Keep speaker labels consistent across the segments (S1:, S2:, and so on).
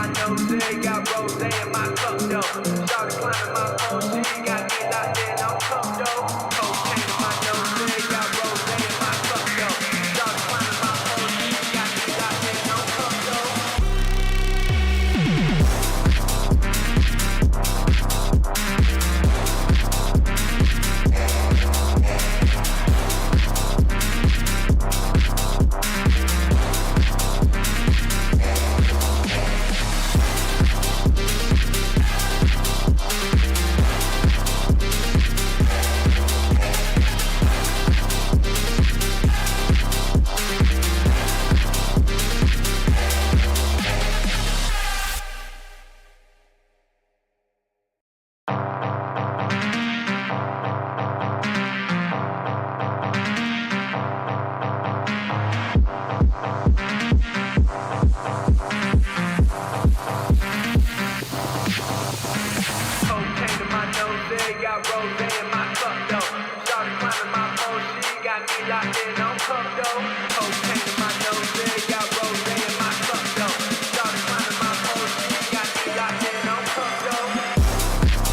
S1: my nose, got rose in my cup though. Started climbing my phone, she got me locked in on cup though. Cocaine in my nose, got rose in my cup though. Started climbing my phone, she got me locked in on cup though. Got rose in my cup though. Started climbing my phone, she got me locked in on cup though. Cocaine in my nose, got rose in my cup though. Started climbing my phone, she got me locked in on cup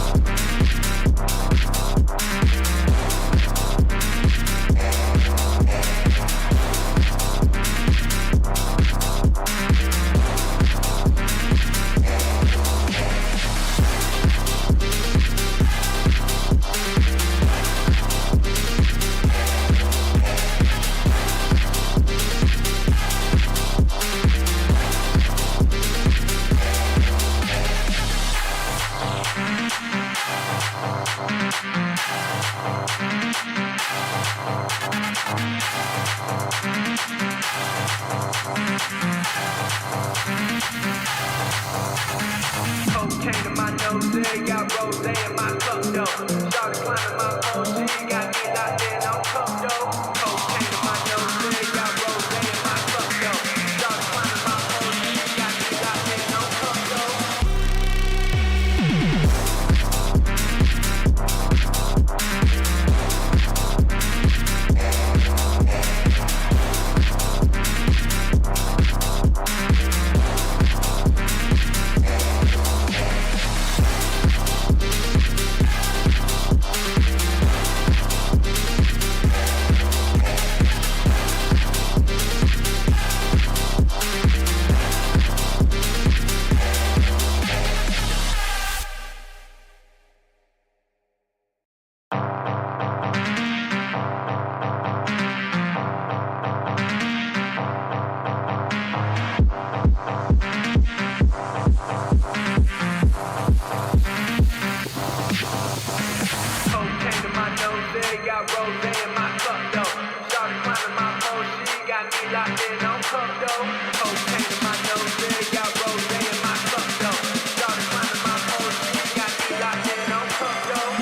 S1: though. Cocaine in my nose, got rose in my cup though. Started climbing my phone, she got me locked in on cup though. Cocaine in my nose, got rose in my cup though. Started climbing my phone, she got me locked in on cup though. Cocaine in my nose, got rose in my cup though. Started climbing my phone, she got me locked in on cup though. Cocaine in my nose, got rose in my cup though. Started climbing my phone, she got me locked in on cup though.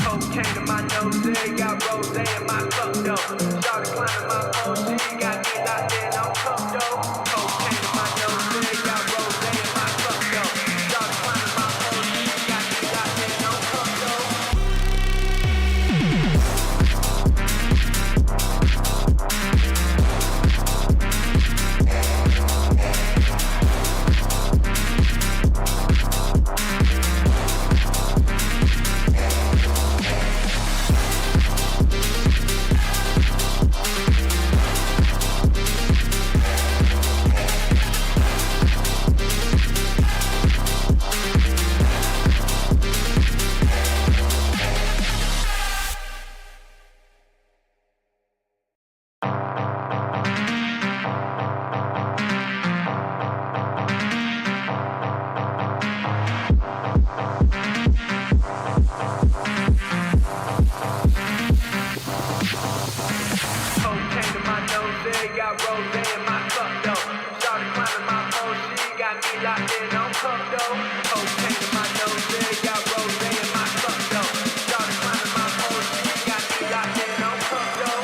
S1: Cocaine in my nose, got rose in my cup though. Started climbing my phone, she got me locked in on cup though. Cocaine in my nose, got rose in my cup though. Started climbing my phone, she got me locked in on cup though. nose, got rose in my cup though. Started climbing my phone, she got me locked in on cup though. Cocaine in my nose, got rose in my cup though. Started climbing my phone, she got me locked in on cup though.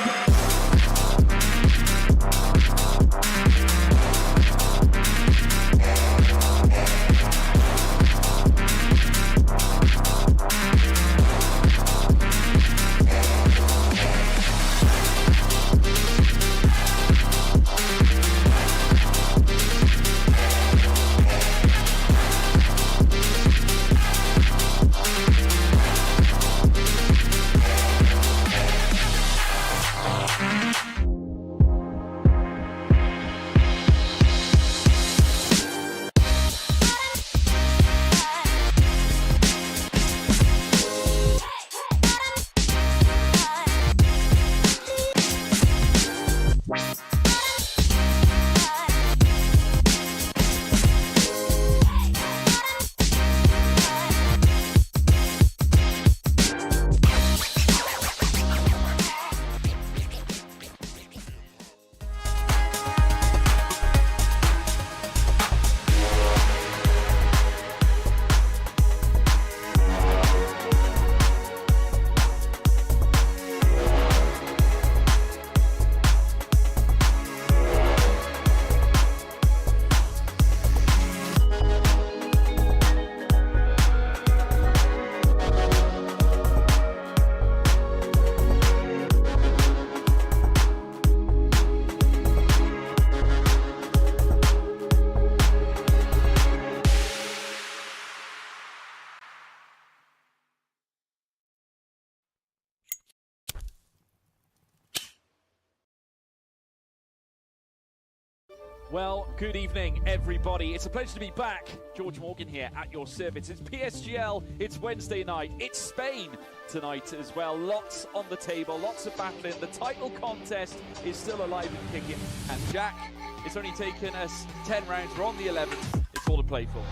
S2: Well, good evening, everybody. It's a pleasure to be back. George Morgan here at your service. It's PSGL, it's Wednesday night, it's Spain tonight as well. Lots on the table, lots of battling. The title contest is still alive and kicking. And Jack, it's only taken us 10 rounds. We're on the 11th. It's all to play for.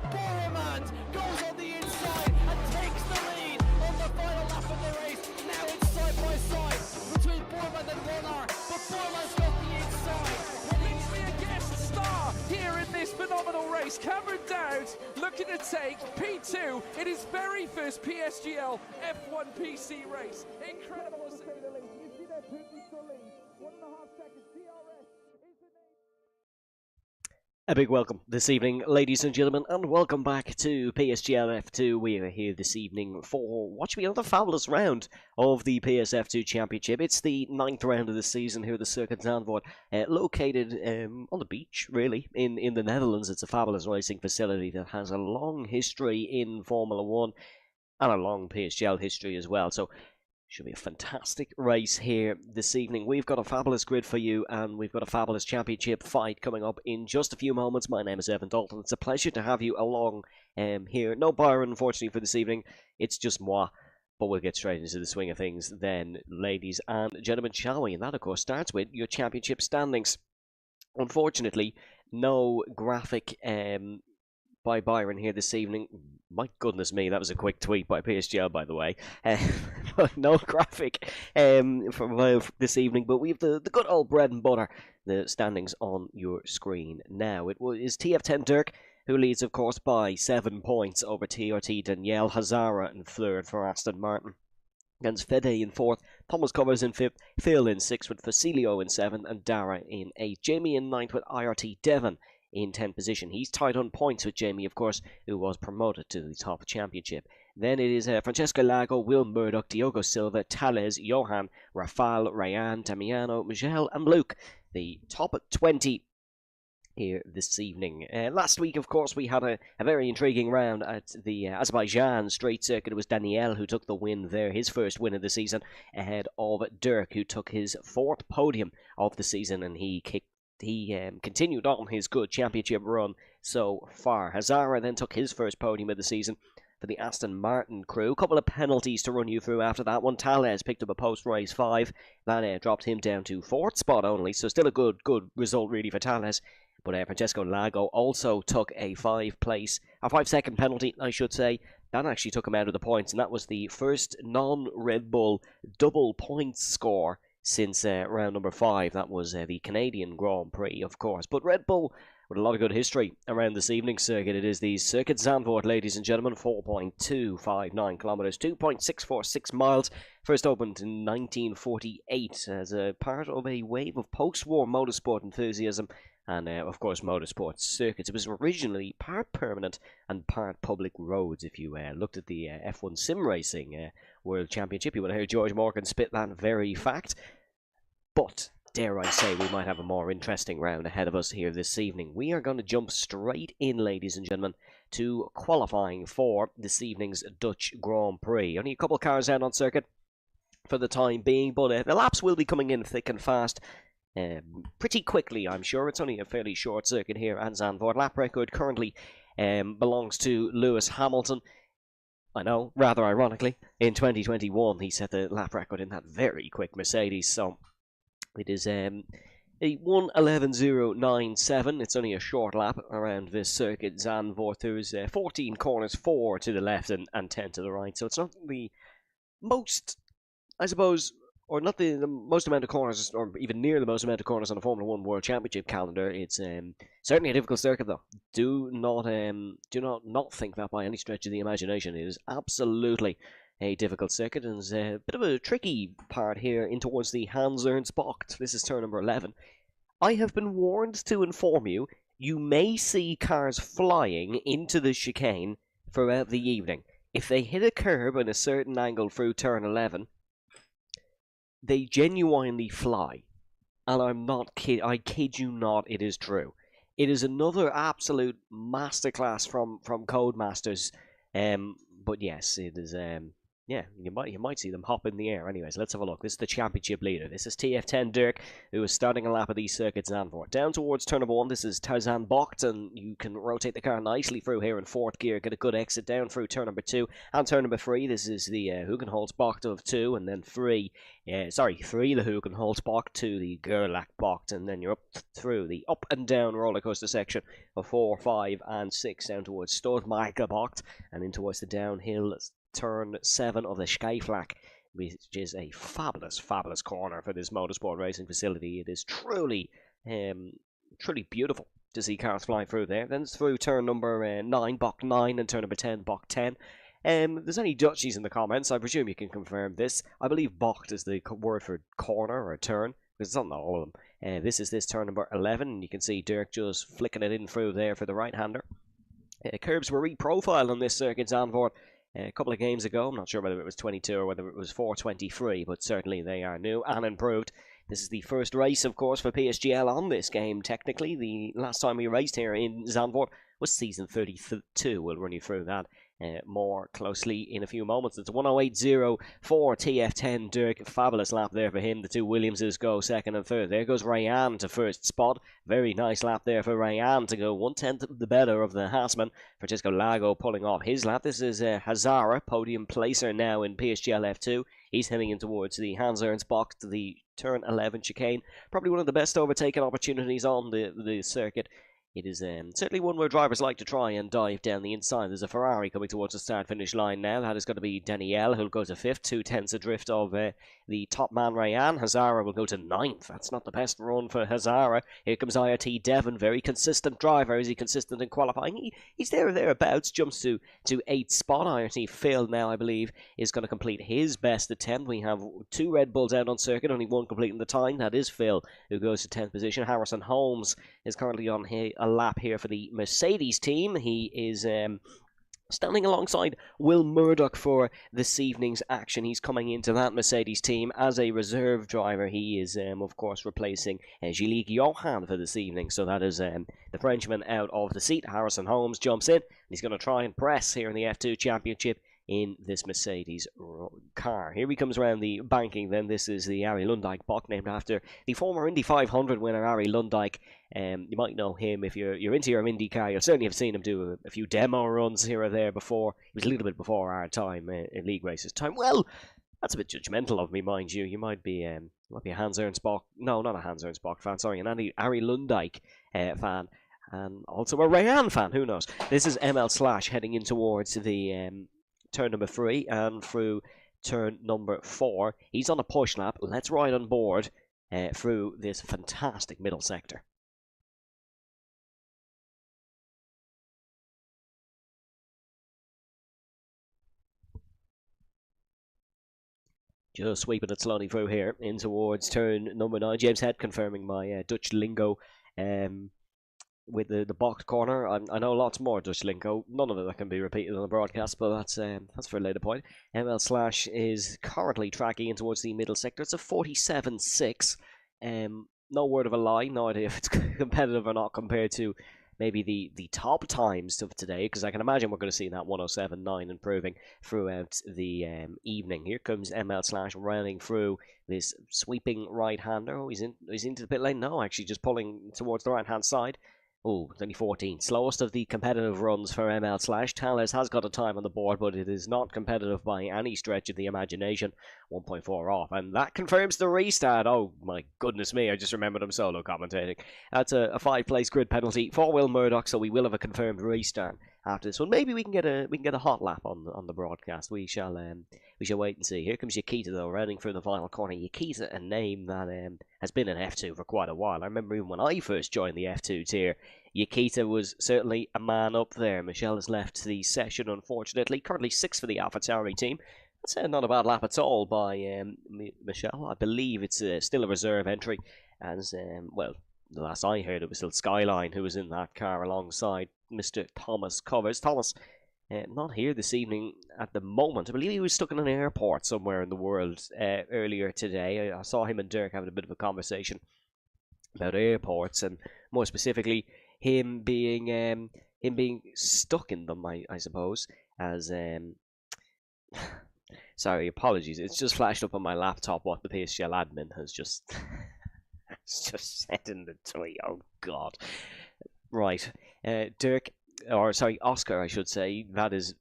S3: Boromant goes on the inside and takes the lead on the final lap of the race. Now it's side by side between Boromant and Warner, but Boromant's got the inside.
S2: A guest star here in this phenomenal race. Cameron Dowd looking to take P2 in his very first PSGL F1 PC race. Incredible to say the least. You see that Putin lead. 1.5 seconds. DRS is the name.
S4: A big welcome this evening, ladies and gentlemen, and welcome back to PSGL F2. We are here this evening for what should be another fabulous round of the PSF2 Championship. It's the 9th round of the season here at the Circuit Zandvoort, located on the beach, really, in the Netherlands. It's a fabulous racing facility that has a long history in Formula 1 and a long PSGL history as well. So should be a fantastic race here this evening. We've got a fabulous grid for you, and we've got a fabulous championship fight coming up in just a few moments. My name is Evan Dalton. It's a pleasure to have you along here. No Byron, unfortunately, for this evening. It's just moi. But we'll get straight into the swing of things then, ladies and gentlemen, shall we? And that, of course, starts with your championship standings. Unfortunately, no graphic by Byron here this evening. My goodness me, that was a quick tweet by PSGL, by the way. But no graphic for this evening, but we have the good old bread and butter, the standings on your screen now. It is TF10 Dirk, who leads, of course, by 7 points over TRT Danielle, Hazara in third for Aston Martin. Against Fede in 4th, Thomas Covers in 5th, Phil in 6th with Facilio in 7th, and Dara in 8th. Jamie in 9th with IRT Devon in 10th position. He's tied on points with Jamie, of course, who was promoted to the top championship. Then it is Francesco Lago, Will Murdoch, Diogo Silva, Tales, Johan, Rafal, Ryan, Damiano, Michel, and Luke. The top 20 here this evening. Last week, of course, we had a very intriguing round at the Azerbaijan Straight Circuit. It was Daniel who took the win there, his first win of the season, ahead of Dirk, who took his 4th podium of the season, and he continued on his good championship run so far. Hazara then took his first podium of the season for the Aston Martin crew. A couple of penalties to run you through after that one. Tales picked up a post-race 5. That dropped him down to 4th spot only, so still a good result really for Tales. But Francesco Lago also took a 5-second penalty, I should say. That actually took him out of the points, and that was the first non-Red Bull double points score since round number 5. That was the Canadian Grand Prix, of course. But Red Bull, with a lot of good history around this evening's circuit. It is the Circuit Zandvoort, ladies and gentlemen, 4.259 kilometres, 2.646 miles. First opened in 1948 as a part of a wave of post-war motorsport enthusiasm and, of course, motorsport circuits. It was originally part permanent and part public roads. If you looked at the F1 sim racing World Championship, you would have heard George Morgan spit that very fact. But dare I say, we might have a more interesting round ahead of us here this evening. We are going to jump straight in, ladies and gentlemen, to qualifying for this evening's Dutch Grand Prix. Only a couple of cars out on circuit for the time being, but the laps will be coming in thick and fast pretty quickly, I'm sure. It's only a fairly short circuit here at Zandvoort. Lap record currently belongs to Lewis Hamilton. I know, rather ironically, in 2021 he set the lap record in that very quick Mercedes, so it is a 1:11.097. It's only a short lap around this circuit, Zandvoort. There's 14 corners, 4 to the left and 10 to the right. So it's not the most, I suppose, or not the most amount of corners, or even near the most amount of corners on the Formula 1 World Championship calendar. It's certainly a difficult circuit, though. Do not think that by any stretch of the imagination. It is absolutely a difficult circuit, and there's a bit of a tricky part here in towards the Hans Ernst Bocht. This is turn number 11. I have been warned to inform you, you may see cars flying into the chicane throughout the evening. If they hit a curb in a certain angle through turn 11, they genuinely fly. And I kid you not, it is true. It is another absolute masterclass from Codemasters. But yes, it is yeah, you might see them hop in the air. Anyways, let's have a look. This is the championship leader. This is TF10 Dirk, who is starting a lap of these circuits Zandvoort. Down towards turn number 1, this is Tarzan Bocht, and you can rotate the car nicely through here in 4th gear. Get a good exit down through turn number 2. And turn number 3, this is the Hugenholtz Bocht of 2, and then 3 the Hugenholtz Bocht to the Gerlach Bocht, and then you're up through the up and down roller coaster section of 4, 5, and 6, down towards Stodmeijer Bocht, and in towards the downhill turn 7 of the Skyflak, which is a fabulous corner for this motorsport racing facility. It is truly beautiful to see cars flying through there. Then it's through turn number 9, Bocht 9, and turn number 10, Bocht 10. If there's any Dutchies in the comments, I presume you can confirm this. I believe Bocht is the word for corner or turn, because it's not all of them. This is turn number 11, and you can see Dirk just flicking it in through there for the right-hander. Curbs were reprofiled on this circuit, Zandvoort, a couple of games ago. I'm not sure whether it was 22 or whether it was 423, but certainly they are new and improved. This is the first race, of course, for PSGL on this game, technically. The last time we raced here in Zandvoort was season 32. We'll run you through that more closely in a few moments. It's 1:08.04 TF10 Dirk. Fabulous lap there for him. The two Williamses go second and third. There goes Rayan to first spot. Very nice lap there for Rayan to go 1/10 the better of the Haasman. Francesco Lago pulling off his lap. This is Hazara, podium placer now in PSGL F2. He's heading in towards the Hans Ernst Bocht, the turn 11 chicane. Probably one of the best overtaking opportunities on the circuit. It is certainly one where drivers like to try and dive down the inside. There's a Ferrari coming towards the start-finish line now. That is going to be Danielle, who'll go to 5th, 2/10 adrift of the top man Rayan. Hazara will go to 9th. That's not the best run for Hazara. Here comes IRT Devon, very consistent driver. Is he consistent in qualifying? He's there or thereabouts, jumps to 8th spot. IRT Phil now, I believe, is going to complete his best attempt. We have 2 Red Bulls out on circuit, only one completing the time. That is Phil, who goes to 10th position. Harrison Holmes is currently on a lap here for the Mercedes team. He is standing alongside Will Murdoch for this evening's action. He's coming into that Mercedes team as a reserve driver. He is, of course, replacing Gilles Johan for this evening. So that is the Frenchman out of the seat. Harrison Holmes jumps in, and he's going to try and press here in the F2 Championship in this Mercedes car. Here he comes around the banking then. This is the Arie Lundijk Bocht, named after the former Indy 500 winner Arie Lundijk. You might know him if you're into your Indy car. You'll certainly have seen him do a few demo runs here or there before. He was a little bit before our time, in league races time. Well, that's a bit judgmental of me, mind you. You might be a Hans Ernst Bocht. No, not a Hans Ernst Bocht fan. Sorry, an Arie Lundijk fan. And also a Rayan fan. Who knows? This is ML Slash heading in towards the turn number 3 and through turn number 4. He's on a push lap. Let's ride on board through this fantastic middle sector. Just sweeping it slowly through here in towards turn number 9. James Head confirming my Dutch lingo with the box corner. I know lots more Dutch lingo. None of it that can be repeated on the broadcast, but that's for a later point. ML Slash is currently tracking in towards the middle sector. It's a 47.6. No word of a lie. No idea if it's competitive or not compared to maybe the top times of today, because I can imagine we're going to see that 107.9 improving throughout the evening. Here comes ML Slash running through this sweeping right-hander. Oh, he's into the pit lane. No, actually just pulling towards the right-hand side. Oh, it's only 14. Slowest of the competitive runs for ML Slash. Tales has got a time on the board, but it is not competitive by any stretch of the imagination. 1.4 off, and that confirms the restart. Oh my goodness me, I just remembered I'm solo commentating. That's a 5-place grid penalty for Will Murdoch, so we will have a confirmed restart after this one. Maybe we can get a hot lap on the broadcast. We shall wait and see. Here comes Yakita though, rounding through the final corner. Yakita, a name that has been in F2 for quite a while. I remember even when I first joined the F2 tier, Yakita was certainly a man up there. Michelle has left the session, unfortunately. Currently 6th for the AlphaTauri team. That's not a bad lap at all by Michelle. I believe it's still a reserve entry, as well, the last I heard it was still Skyline who was in that car alongside Mr. Thomas Covers. Thomas not here this evening at the moment. I believe he was stuck in an airport somewhere in the world earlier today. I saw him and Dirk having a bit of a conversation about airports, and more specifically him being stuck in them, I suppose, as sorry, apologies. It's just flashed up on my laptop what the PSGL admin has just said in the tweet. Oh God! Right, Oscar, I should say. That is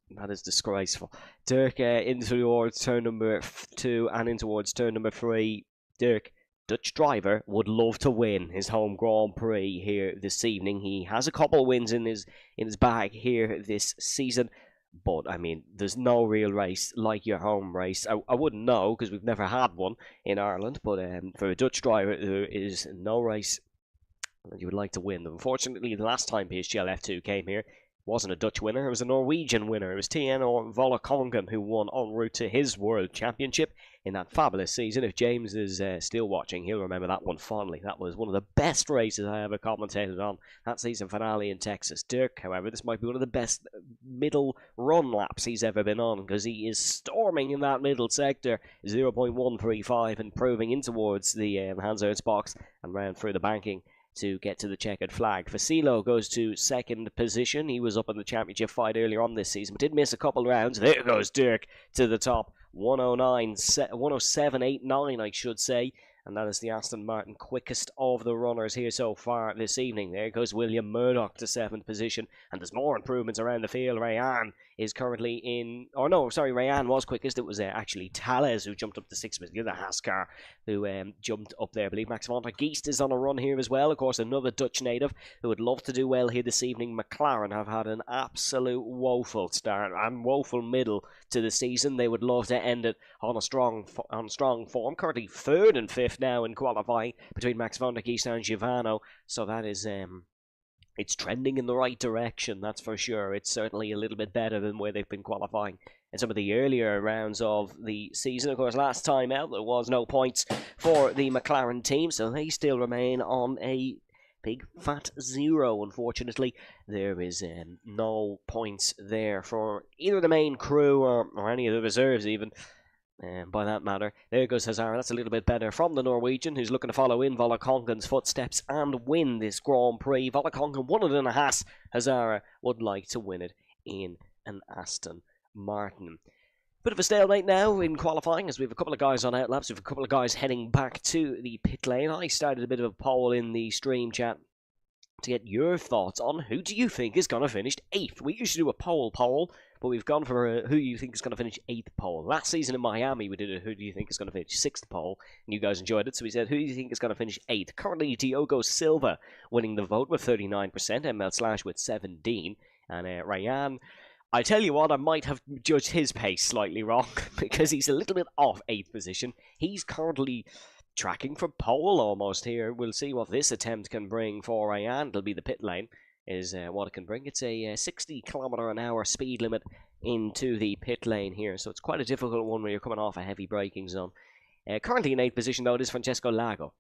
S4: disgraceful. Dirk in towards turn number 2 and in towards turn number 3. Dirk, Dutch driver, would love to win his home Grand Prix here this evening. He has a couple wins in his bag here this season. But, I mean, there's no real race like your home race. I wouldn't know, because we've never had one in Ireland. But for a Dutch driver, there is no race that you would like to win. Unfortunately, the last time PSGL F2 came here, wasn't a Dutch winner. It was a Norwegian winner. It was TNO Volakongen who won en route to his World Championship in that fabulous season. If James is still watching, he'll remember that one fondly. That was one of the best races I ever commentated on, that season finale in Texas. Dirk, however, this might be one of the best middle run laps he's ever been on, because he is storming in that middle sector. 0.135, improving in towards the Hans Ernst box and round through the banking to get to the checkered flag. Facilo goes to second position. He was up in the championship fight earlier on this season, but did miss a couple rounds. There goes Dirk to the top. 107.89, I should say. And that is the Aston Martin quickest of the runners here so far this evening. There goes William Murdoch to 7th position. And there's more improvements around the field. Rayan is currently in... Oh, no, sorry, Rayan was quickest. It was actually Tales who jumped up to 6th position. The other Haas car who jumped up there, I believe. Max von der Geest is on a run here as well. Of course, another Dutch native who would love to do well here this evening. McLaren have had an absolute woeful start and woeful middle to the season. They would love to end it on a strong form. Currently 3rd and 5th now in qualifying between Max von der Geest and Givano. So that is... it's trending in the right direction, that's for sure. It's certainly a little bit better than where they've been qualifying in some of the earlier rounds of the season. Of course, last time out, there was no points for the McLaren team, so they still remain on a big fat 0, unfortunately. There is no points there for either the main crew or any of the reserves, even. By that matter, there goes Hazara. That's a little bit better from the Norwegian, who's looking to follow in Volakongen's footsteps and win this Grand Prix. Volakongen won it in a Haas. Hazara would like to win it in an Aston Martin. Bit of a stalemate now in qualifying, as we have a couple of guys on outlaps. We have a couple of guys heading back to the pit lane. I started a bit of a poll in the stream chat to get your thoughts on who do you think is going to finish 8th. We usually do a poll, but we've gone for a who you think is going to finish 8th poll. Last season in Miami, we did a who do you think is going to finish 6th poll, and you guys enjoyed it, so we said who do you think is going to finish 8th. Currently, Diogo Silva winning the vote with 39%, ML Slash with 17%, and Ryan I tell you what, I might have judged his pace slightly wrong because he's a little bit off 8th position. He's currently tracking for pole almost here. We'll see what this attempt can bring for Ryan. It'll be the pit lane is what it can bring. It's a 60km/h speed limit into the pit lane here, so it's quite a difficult one when you're coming off a heavy braking zone. Currently in 8th position though, it is Francesco Lago,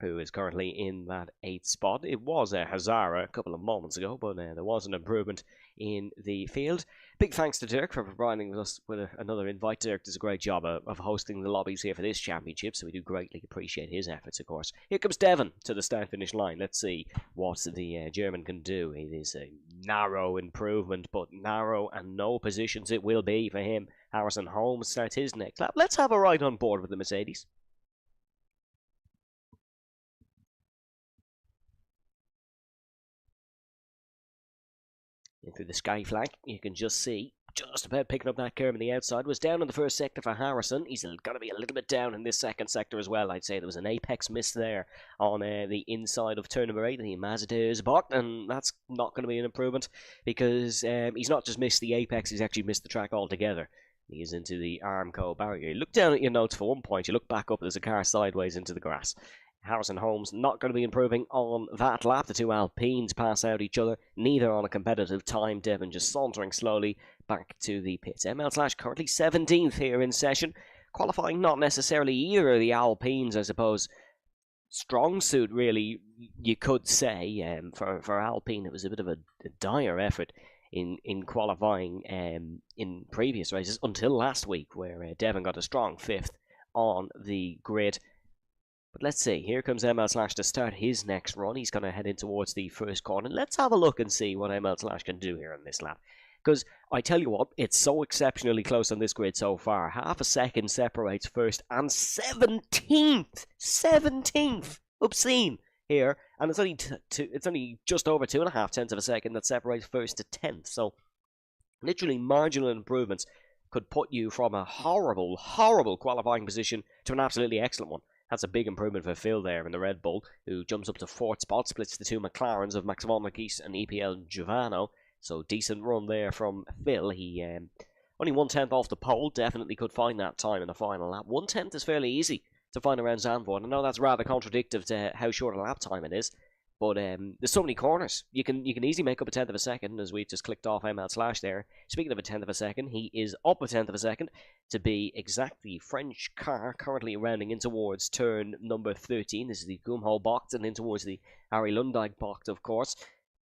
S4: who is currently in that 8th spot. It was Hazara a couple of moments ago, but there was an improvement in the field. Big thanks to Dirk for providing us with another invite. Dirk does a great job of hosting the lobbies here for this championship, so we do greatly appreciate his efforts, of course. Here comes Devon to the start-finish line. Let's see what the German can do. It is a narrow improvement, but narrow and no positions it will be for him. Harrison Holmes starts his next lap. Let's have a ride on board with the Mercedes. Through the sky flag, you can just see, just about picking up that curve on the outside, was down in the first sector for Harrison. He's going to be a little bit down in this second sector as well. I'd say there was an apex miss there on the inside of turn number 8, the Mazda's blocked, and that's not going to be an improvement because he's not just missed the apex, he's actually missed the track altogether. He is into the Armco barrier. You look down at your notes for one point, you look back up, there's a car sideways into the grass. Harrison Holmes not going to be improving on that lap. The two Alpines pass out each other, neither on a competitive time. Devon just sauntering slowly back to the pits. ML currently 17th here in session. Qualifying not necessarily either of the Alpines, I suppose. Strong suit, really, you could say. For Alpine, it was a bit of a dire effort in qualifying in previous races until last week, where Devon got a strong 5th on the grid. But let's see, here comes ML to start his next run. He's going to head in towards the first corner. Let's have a look and see what ML can do here in this lap. Because I tell you what, it's so exceptionally close on this grid so far. Half a second separates first and 17th! 17th! Obscene here. And it's only just over 2.5 tenths of a second that separates first to 10th. So literally marginal improvements could put you from a horrible, horrible qualifying position to an absolutely excellent one. That's a big improvement for Phil there in the Red Bull, who jumps up to 4th spot, splits the two McLarens of Max von der Kies and EPL Giovano. So decent run there from Phil. He only 1/10 off the pole, definitely could find that time in the final lap. 1/10 is fairly easy to find around Zandvoort. I know that's rather contradictory to how short a lap time it is, but there's so many corners. You can easily make up 1/10 of a second, as we just clicked off ML there. Speaking of 1/10 of a second, he is up 1/10 of a second to be exact. The French car currently rounding in towards turn number 13. This is the Gumho box, and in towards the Harry Lundijk box, of course.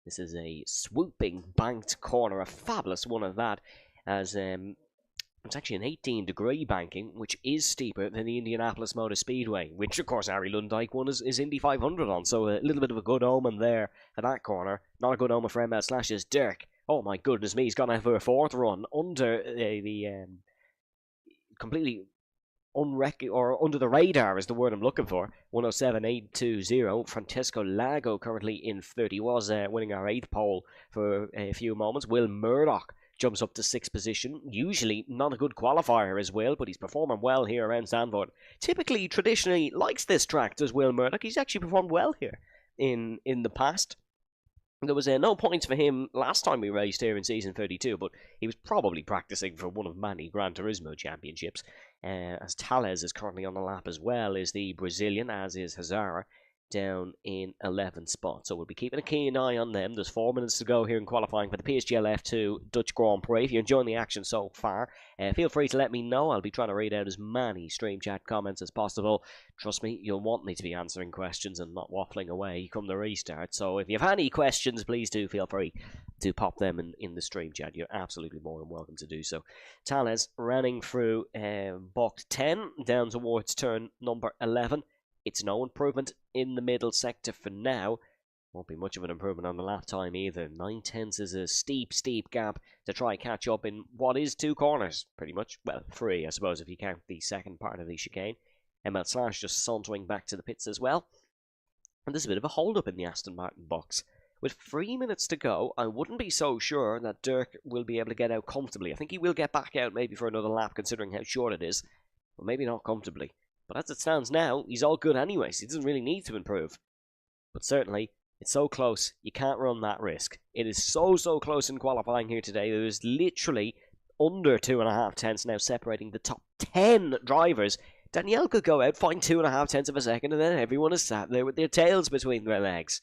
S4: This is a swooping banked corner, a fabulous one of that, as it's actually an 18-degree banking, which is steeper than the Indianapolis Motor Speedway, which, of course, Harry Lundijk won is Indy 500 on, so a little bit of a good omen there for that corner. Not a good omen for ML/'s Dirk. Oh, my goodness me, he's going to have a 4th run under the completely under the radar is the word I'm looking for. 107.820. Francesco Lago currently in 30. He was winning our 8th pole for a few moments. Will Murdoch jumps up to 6th position. Usually not a good qualifier as well, but he's performing well here around Zandvoort. Typically, traditionally, likes this track, does Will Murdoch. He's actually performed well here in the past. There was no points for him last time we raced here in Season 32, but he was probably practicing for one of many Gran Turismo championships. As Tales is currently on the lap as well, is the Brazilian, as is Hazara, down in 11th spot. So we'll be keeping a keen eye on them. There's 4 minutes to go here in qualifying for the PSGL F2 Dutch Grand Prix. If you're enjoying the action so far, feel free to let me know. I'll be trying to read out as many stream chat comments as possible. Trust me, you'll want me to be answering questions and not waffling away come the restart. So if you have any questions, please do feel free to pop them in the stream chat. You're absolutely more than welcome to do so. Tales running through box 10 down towards turn number 11. It's no improvement in the middle sector for now. Won't be much of an improvement on the lap time either. 9/10 is a steep gap to try catch up in what is 2 corners, pretty much. Well, 3, I suppose, if you count the second part of the chicane. ML/ just sauntering back to the pits as well. And there's a bit of a hold-up in the Aston Martin box. With 3 minutes to go, I wouldn't be so sure that Dirk will be able to get out comfortably. I think he will get back out maybe for another lap, considering how short it is. But maybe not comfortably. But as it stands now, he's all good anyways. He doesn't really need to improve. But certainly, It's so close, you can't run that risk. It is so close in qualifying here today. There's literally under 2.5 tenths now separating the top 10 drivers. Danielle could go out, find 2.5 tenths of a second, and then everyone is sat there with their tails between their legs.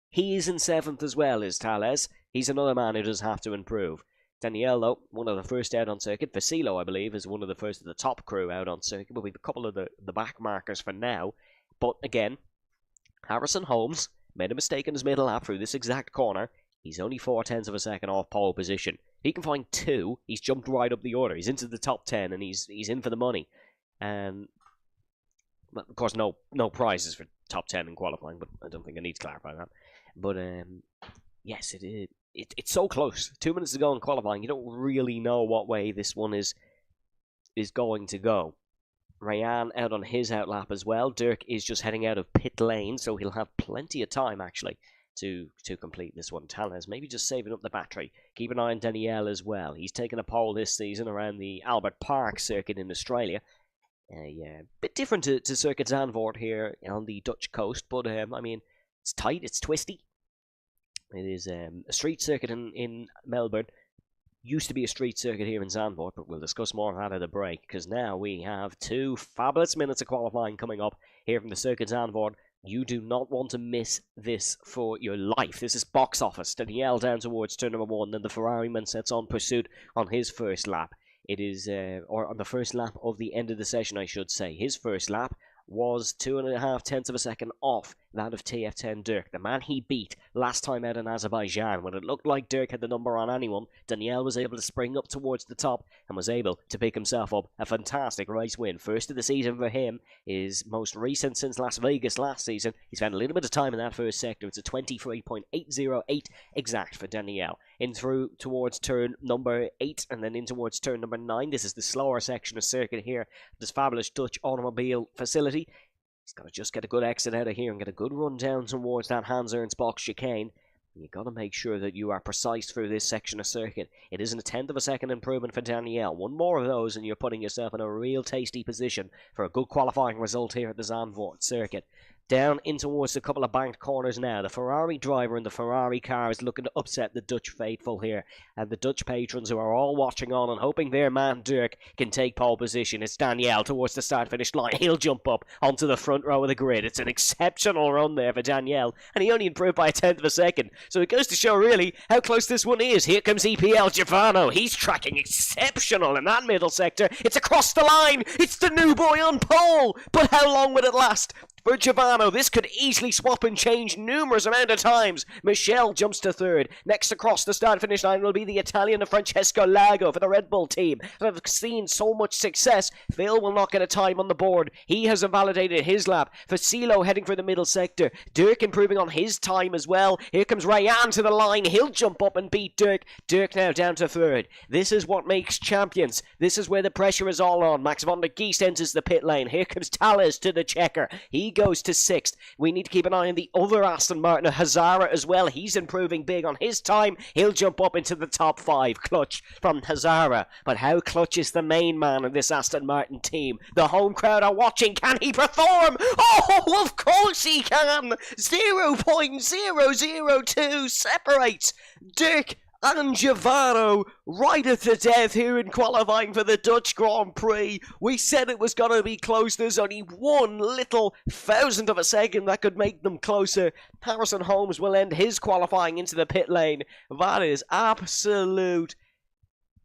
S4: He is in 7th as well, is Tales. He's another man who does have to improve. Danielle, though, one of the first out on circuit. Vasilo, I believe, is one of the first of the top crew out on circuit. We'll be a couple of the back markers for now. But again, Harrison Holmes made a mistake in his middle lap through this exact corner. He's only 4 tenths of a second off pole position. He can find 2. He's jumped right up the order. He's into the top 10, and he's in for the money. And well, of course, no prizes for top 10 in qualifying, but I don't think I need to clarify that. But yes, it's so close. 2 minutes to go in qualifying. You don't really know what way this one is going to go. Rayan out on his outlap as well. Dirk is just heading out of pit lane, so he'll have plenty of time actually to complete this one. Tales maybe just saving up the battery. Keep an eye on Danielle as well. He's taken a pole this season around the Albert Park circuit in Australia. Yeah, a bit different to Circuit Zandvoort here on the Dutch coast, but I mean, it's tight, it's twisty. It is a street circuit in Melbourne. Used to be a street circuit here in Zandvoort, but we'll discuss more of that at a break, because now we have 2 fabulous minutes of qualifying coming up here from the Circuit Zandvoort. You do not want to miss this for your life. This is box office. Danielle down towards turn number 1, then the Ferrari man sets on pursuit on his first lap. It is, or on the first lap of the end of the session, I should say. His first lap was 2.5 tenths of a second off that of TF10 Dirk, the man he beat last time out in Azerbaijan. When it looked like Dirk had the number on anyone, Danielle was able to spring up towards the top and was able to pick himself up a fantastic race win. First of the season for him, is most recent since Las Vegas last season. He spent a little bit of time in that first sector. It's a 23.808 exact for Danielle. In through towards turn number 8 and then in towards turn number 9. This is the slower section of circuit here, this fabulous Dutch automobile facility. He's got to just get a good exit out of here and get a good run down towards that Hans Ernst box chicane. And you've got to make sure that you are precise through this section of circuit. It isn't a 1/10 of a second improvement for Danielle. One more of those and you're putting yourself in a real tasty position for a good qualifying result here at the Zandvoort circuit. Down in towards a couple of banked corners now. The Ferrari driver in the Ferrari car is looking to upset the Dutch faithful here. And the Dutch patrons who are all watching on and hoping their man Dirk can take pole position. It's Danielle towards the start-finish line. He'll jump up onto the front row of the grid. It's an exceptional run there for Danielle. And he only improved by a 1/10 of a second. So it goes to show really how close this one is. Here comes EPL Giovanni. He's tracking exceptional in that middle sector. It's across the line. It's the new boy on pole. But how long will it last? For Giovanni, this could easily swap and change numerous amount of times. Michel jumps to 3rd. Next across the start-finish line will be the Italian Francesco Lago for the Red Bull team. That have seen so much success. Phil will not get a time on the board. He has invalidated his lap. Fasilo heading for the middle sector. Dirk improving on his time as well. Here comes Rayan to the line. He'll jump up and beat Dirk. Dirk now down to 3rd. This is what makes champions. This is where the pressure is all on. Max van der Geest enters the pit lane. Here comes Tales to the checker. He goes to 6th. We need to keep an eye on the other Aston Martin, Hazara, as well. He's improving big on his time. He'll jump up into the top 5. Clutch from Hazara. But how clutch is the main man of this Aston Martin team? The home crowd are watching. Can he perform? Oh, of course he can! 0.002 separates Dirk and Giovanni right at the death here in qualifying for the Dutch Grand Prix. We said it was going to be close. There's only one little 1,000th of a second that could make them closer. Harrison Holmes will end his qualifying into the pit lane. That is absolute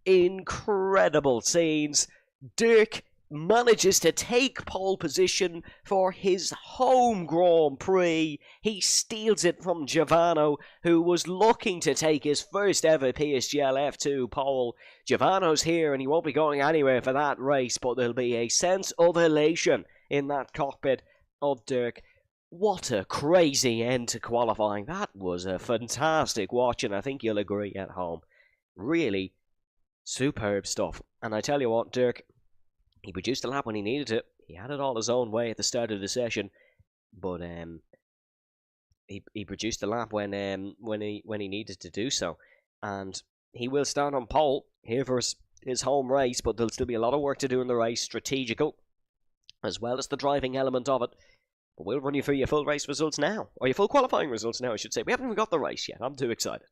S4: incredible scenes. Dirk manages to take pole position for his home Grand Prix. He steals it from Giovanni, who was looking to take his first ever PSGL F2 pole. Giovanni's here and he won't be going anywhere for that race, but there'll be a sense of elation in that cockpit of Dirk. What a crazy end to qualifying. That was a fantastic watch, and I think you'll agree at home. Really superb stuff. And I tell you what, Dirk, he produced a lap when he needed it. He had it all his own way at the start of the session, but he produced a lap when he needed to do so, and he will start on pole here for his home race. But there'll still be a lot of work to do in the race, strategical as well as the driving element of it. But we'll run you through your full race results now. Or your full qualifying results now, I should say. We haven't even got the race yet. I'm too excited.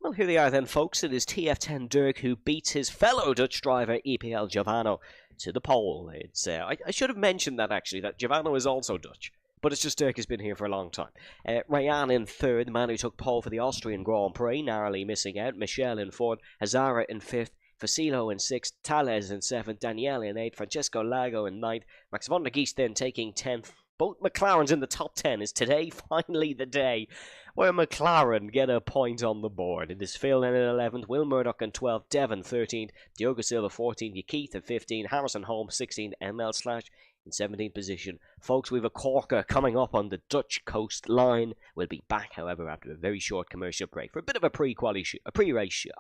S4: Well, here they are then, folks. It is TF10 Dirk who beats his fellow Dutch driver, EPL Giovanni, to the pole. It's I should have mentioned that, actually, that Giovanni is also Dutch. But it's just Dirk has been here for a long time. Rayan in third, the man who took pole for the Austrian Grand Prix, narrowly missing out. Michel in fourth, Hazara in fifth, Fasilo in sixth, Tales in seventh, Daniele in eighth, Francesco Lago in ninth, Max von der Geest then taking 10th. Both McLarens in the top 10. Is today finally the day where McLaren get a point on the board? It is Phil in 11th, Will Murdoch in 12th, Devon 13th, Diogo Silva 14th, Keith in 15th, Harrison Holmes 16th, ML Slash in 17th position. Folks, we have a corker coming up on the Dutch coastline. We'll be back, however, after a very short commercial break for a bit of a pre-race show.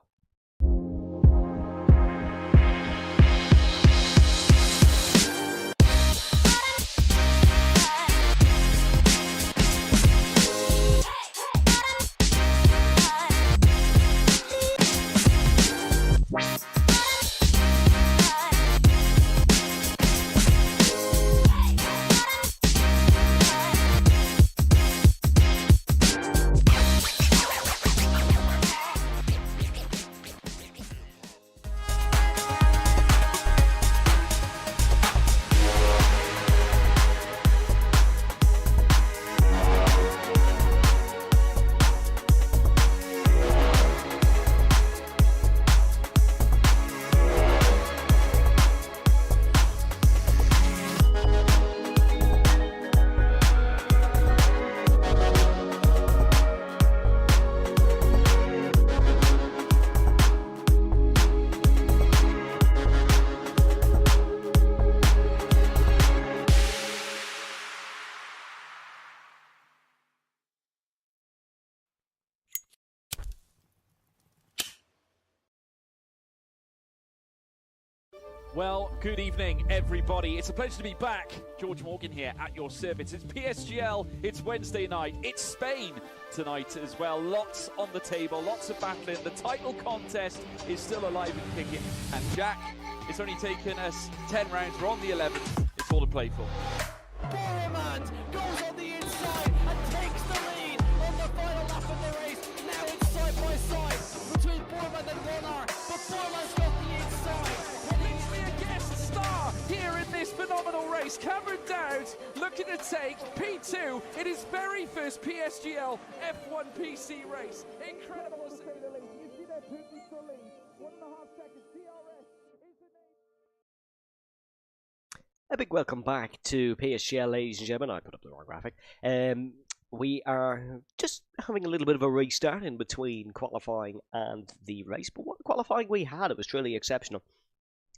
S2: Well, good evening, everybody. It's a pleasure to be back. George Morgan here at your service. It's PSGL. It's Wednesday night. It's Spain tonight as well. Lots on the table, lots of battling. The title contest is still alive and kicking. And Jack, it's only taken us 10 rounds. We're on the 11th. It's all to play for.
S3: Boromant goes on the inside and takes the lead on the final lap of the race. Now it's side by side between Boromant and Warner, but Boromant's got the inside.
S2: Here in this phenomenal race, Cameron Dowd looking to take P2 in his very first PSGL F1 PC race. Incredible to say the least. You see that pivotal lead, 1.5 seconds. DRS is the name.
S4: A big welcome back to PSGL, ladies and gentlemen. I put up the wrong graphic. We are just having a little bit of a restart in between qualifying and the race, but what qualifying we had, it was truly exceptional.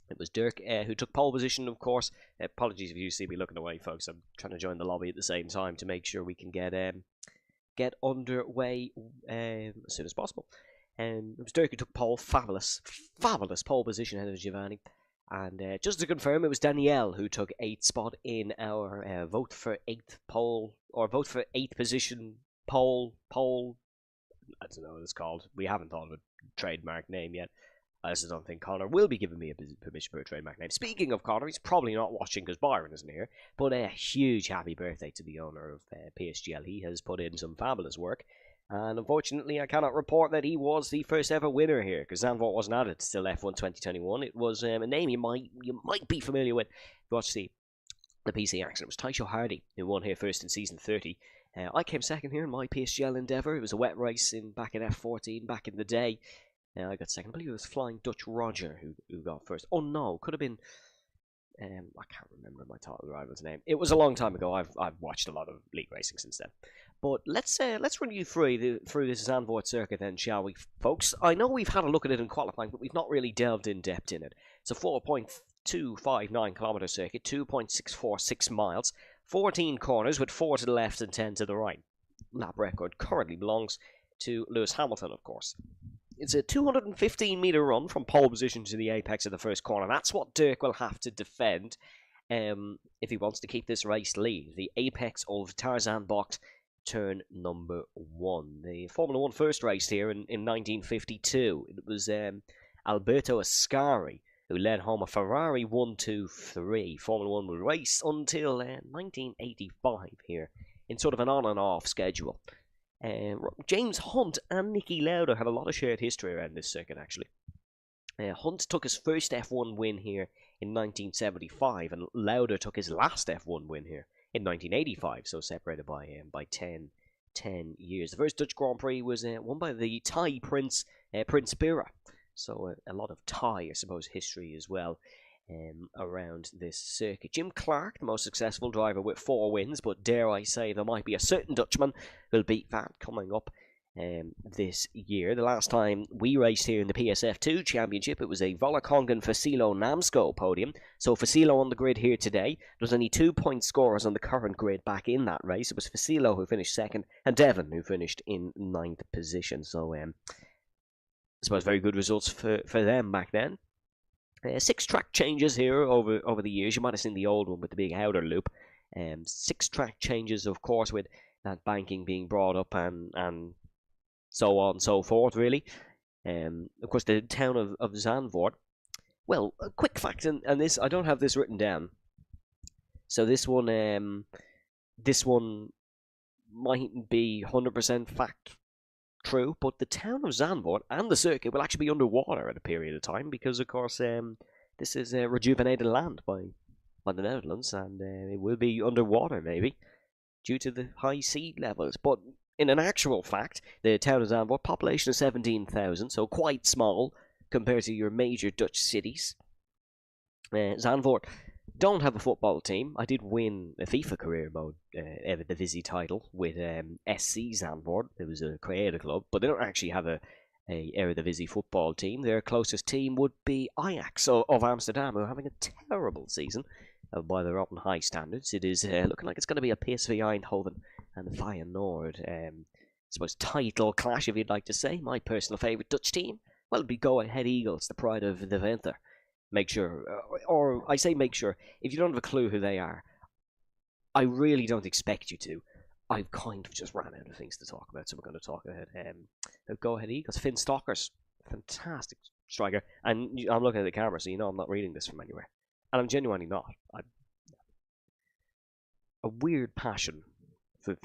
S4: It was Dirk who took pole position, of course. Apologies if you see me looking away, folks. I'm trying to join the lobby at the same time to make sure we can get underway as soon as possible. It was Dirk who took pole. Fabulous pole position ahead of Giovanni. And just to confirm, it was Danielle who took 8th spot in our vote for 8th pole, or vote for 8th position pole. I don't know what it's called. We haven't thought of a trademark name yet. I just don't think Connor will be giving me a permission for a trademark name. Speaking of Connor, he's probably not watching because Byron isn't here, but a huge happy birthday to the owner of PSGL. He has put in some fabulous work, and unfortunately I cannot report that he was the first ever winner here, because Zandvoort wasn't added till F1 2021. It was a name you might be familiar with. If you watch the PC action, it was Taisho Hardy who won here first in season 30. I came second here in my PSGL endeavour. It was a wet race back in F14 back in the day. I got second. I believe it was Flying Dutch Roger who got first. Oh no, could have been. I can't remember my title rival's name. It was a long time ago. I've watched a lot of league racing since then. But let's run you through this Zandvoort circuit then, shall we, folks? I know we've had a look at it in qualifying, but we've not really delved in depth in it. It's a 4.259 kilometre circuit, 2.646 miles, 14 corners with 4 to the left and 10 to the right. Lap record currently belongs to Lewis Hamilton, of course. It's a 215-metre run from pole position to the apex of the first corner. That's what Dirk will have to defend if he wants to keep this race lead. The apex of Tarzan Box, turn number 1. The Formula 1 first race here in 1952. It was Alberto Ascari who led home a Ferrari 1-2-3. Formula 1 will race until 1985 here, in sort of an on and off schedule. James Hunt and Niki Lauda have a lot of shared history around this circuit, actually. Hunt took his first F1 win here in 1975, and Lauda took his last F1 win here in 1985, so separated by 10 years. The first Dutch Grand Prix was won by the Thai Prince, Prince Bira. So a lot of Thai, I suppose, history as well around this circuit. Jim Clark, the most successful driver with 4 wins, but dare I say there might be a certain Dutchman who'll beat that coming up this year. The last time we raced here in the PSF2 Championship, it was a Volkongen Fasilo Namsco podium. So Fasilo on the grid here today. There's only 2 point scorers on the current grid back in that race. It was Fasilo who finished second, and Devon who finished in 9th position. So I suppose very good results for them back then. 6 track changes here over the years. You might have seen the old one with the big outer loop. 6 track changes, of course, with that banking being brought up and so on and so forth, really. Of course, the town of Zandvoort. Well, a quick fact, and this, I don't have this written down. So this one mightn't be 100% fact true, but the town of Zandvoort and the circuit will actually be underwater at a period of time because, of course, this is rejuvenated land by the Netherlands, and it will be underwater maybe due to the high sea levels. But in an actual fact, the town of Zandvoort, population of 17,000, so quite small compared to your major Dutch cities. Zandvoort don't have a football team. I did win a FIFA career mode Eredivisie title with SC Zandvoort. It was a creator club, but they don't actually have a Eredivisie football team. Their closest team would be Ajax of Amsterdam, who are having a terrible season by their own high standards. It is looking like it's going to be a PSV Eindhoven and Feyenoord, I suppose, title clash, if you'd like to say. My personal favourite Dutch team, well, it'd be Go Ahead Eagles, the pride of the Winter. Make sure, or I say make sure, if you don't have a clue who they are, I really don't expect you to. I've kind of just ran out of things to talk about, so we're going to talk about Go Ahead Eagles. Finn Stockers, fantastic striker, and I'm looking at the camera, so you know I'm not reading this from anywhere. And I'm genuinely not. A weird passion for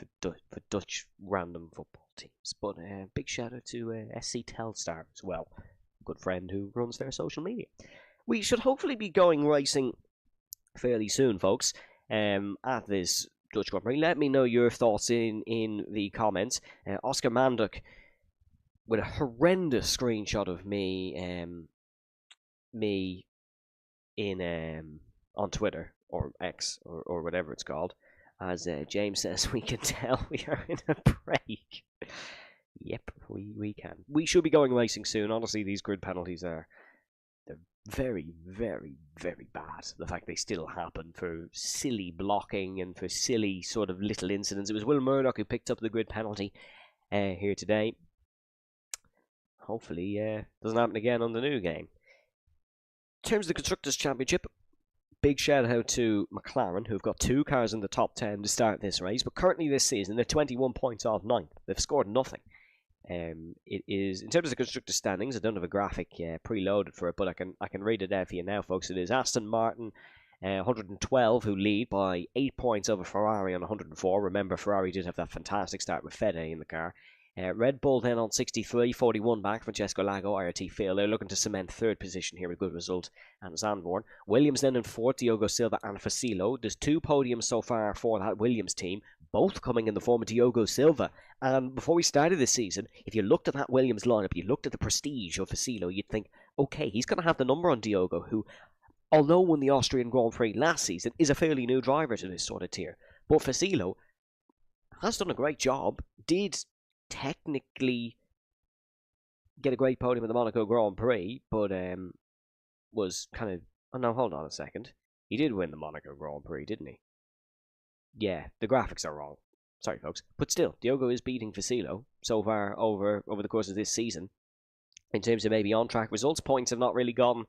S4: Dutch random football teams. But big shout out to SC Telstar as well. A good friend who runs their social media. We should hopefully be going racing fairly soon, folks, at this Dutch Grand Prix. Let me know your thoughts in the comments. Oscar Manduk with a horrendous screenshot of me in on Twitter or X or whatever it's called. As James says, we can tell we are in a break. Yep, we can. We should be going racing soon. Honestly, these grid penalties they're very, very, very bad. The fact they still happen for silly blocking and for silly sort of little incidents. It was Will Murdoch who picked up the grid penalty here today. Hopefully, doesn't happen again on the new game. In terms of the Constructors' Championship, big shout out to McLaren, who've got 2 cars in the top 10 to start this race, but currently this season they're 21 points off 9th. They've scored nothing. It is, in terms of the constructor standings, I don't have a graphic preloaded for it, but I can read it out for you now, folks. It is Aston Martin 112 who lead by 8 points over Ferrari on 104. Remember, Ferrari did have that fantastic start with Fede in the car. Red Bull then on 63, 41 back. Francesco Lago, IRT Phil. They're looking to cement 3rd position here, a good result. And Zandvoort. Williams then in 4th, Diogo Silva and Fasilo. There's 2 podiums so far for that Williams team, both coming in the form of Diogo Silva. And before we started this season, if you looked at that Williams lineup, you looked at the prestige of Fasilo, you'd think, okay, he's going to have the number on Diogo, who, although won the Austrian Grand Prix last season, is a fairly new driver to this sort of tier. But Fasilo has done a great job, did technically get a great podium at the Monaco Grand Prix, but was kind of... Oh no, hold on a second. He did win the Monaco Grand Prix, didn't he? Yeah, the graphics are wrong. Sorry, folks. But still, Diogo is beating Fasilo so far over the course of this season. In terms of maybe on-track results, points have not really gone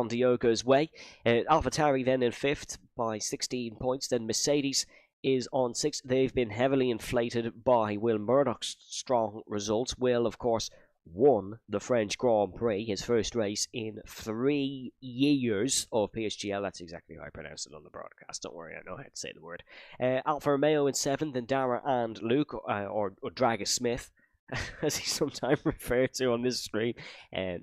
S4: Diogo's way. AlphaTauri then in 5th by 16 points. Then Mercedes is on 6th. They've been heavily inflated by Will Murdoch's strong results. Will, of course, won the French Grand Prix, his first race in 3 years of PSGL. That's exactly how I pronounce it on the broadcast. Don't worry, I know how to say the word. Alfa Romeo in 7th, then Dara and Luke, or Dragus Smith, as he's sometimes referred to on this stream.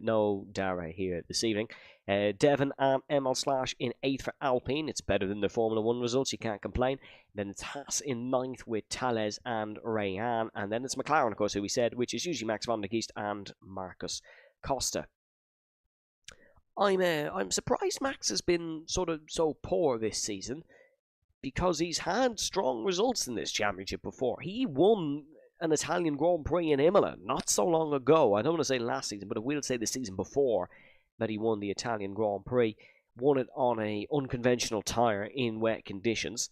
S4: No Dara here this evening. Devon and Emil Slash in 8th for Alpine. It's better than the Formula 1 results, you can't complain. Then it's Haas in 9th with Tales and Rayan. And then it's McLaren, of course, who we said, which is usually Max van der Geest and Marcus Costa. I'm surprised Max has been sort of so poor this season, because he's had strong results in this championship before. He won an Italian Grand Prix in Imola not so long ago. I don't want to say last season, but I will say the season before that he won the Italian Grand Prix. Won it on a unconventional tyre in wet conditions.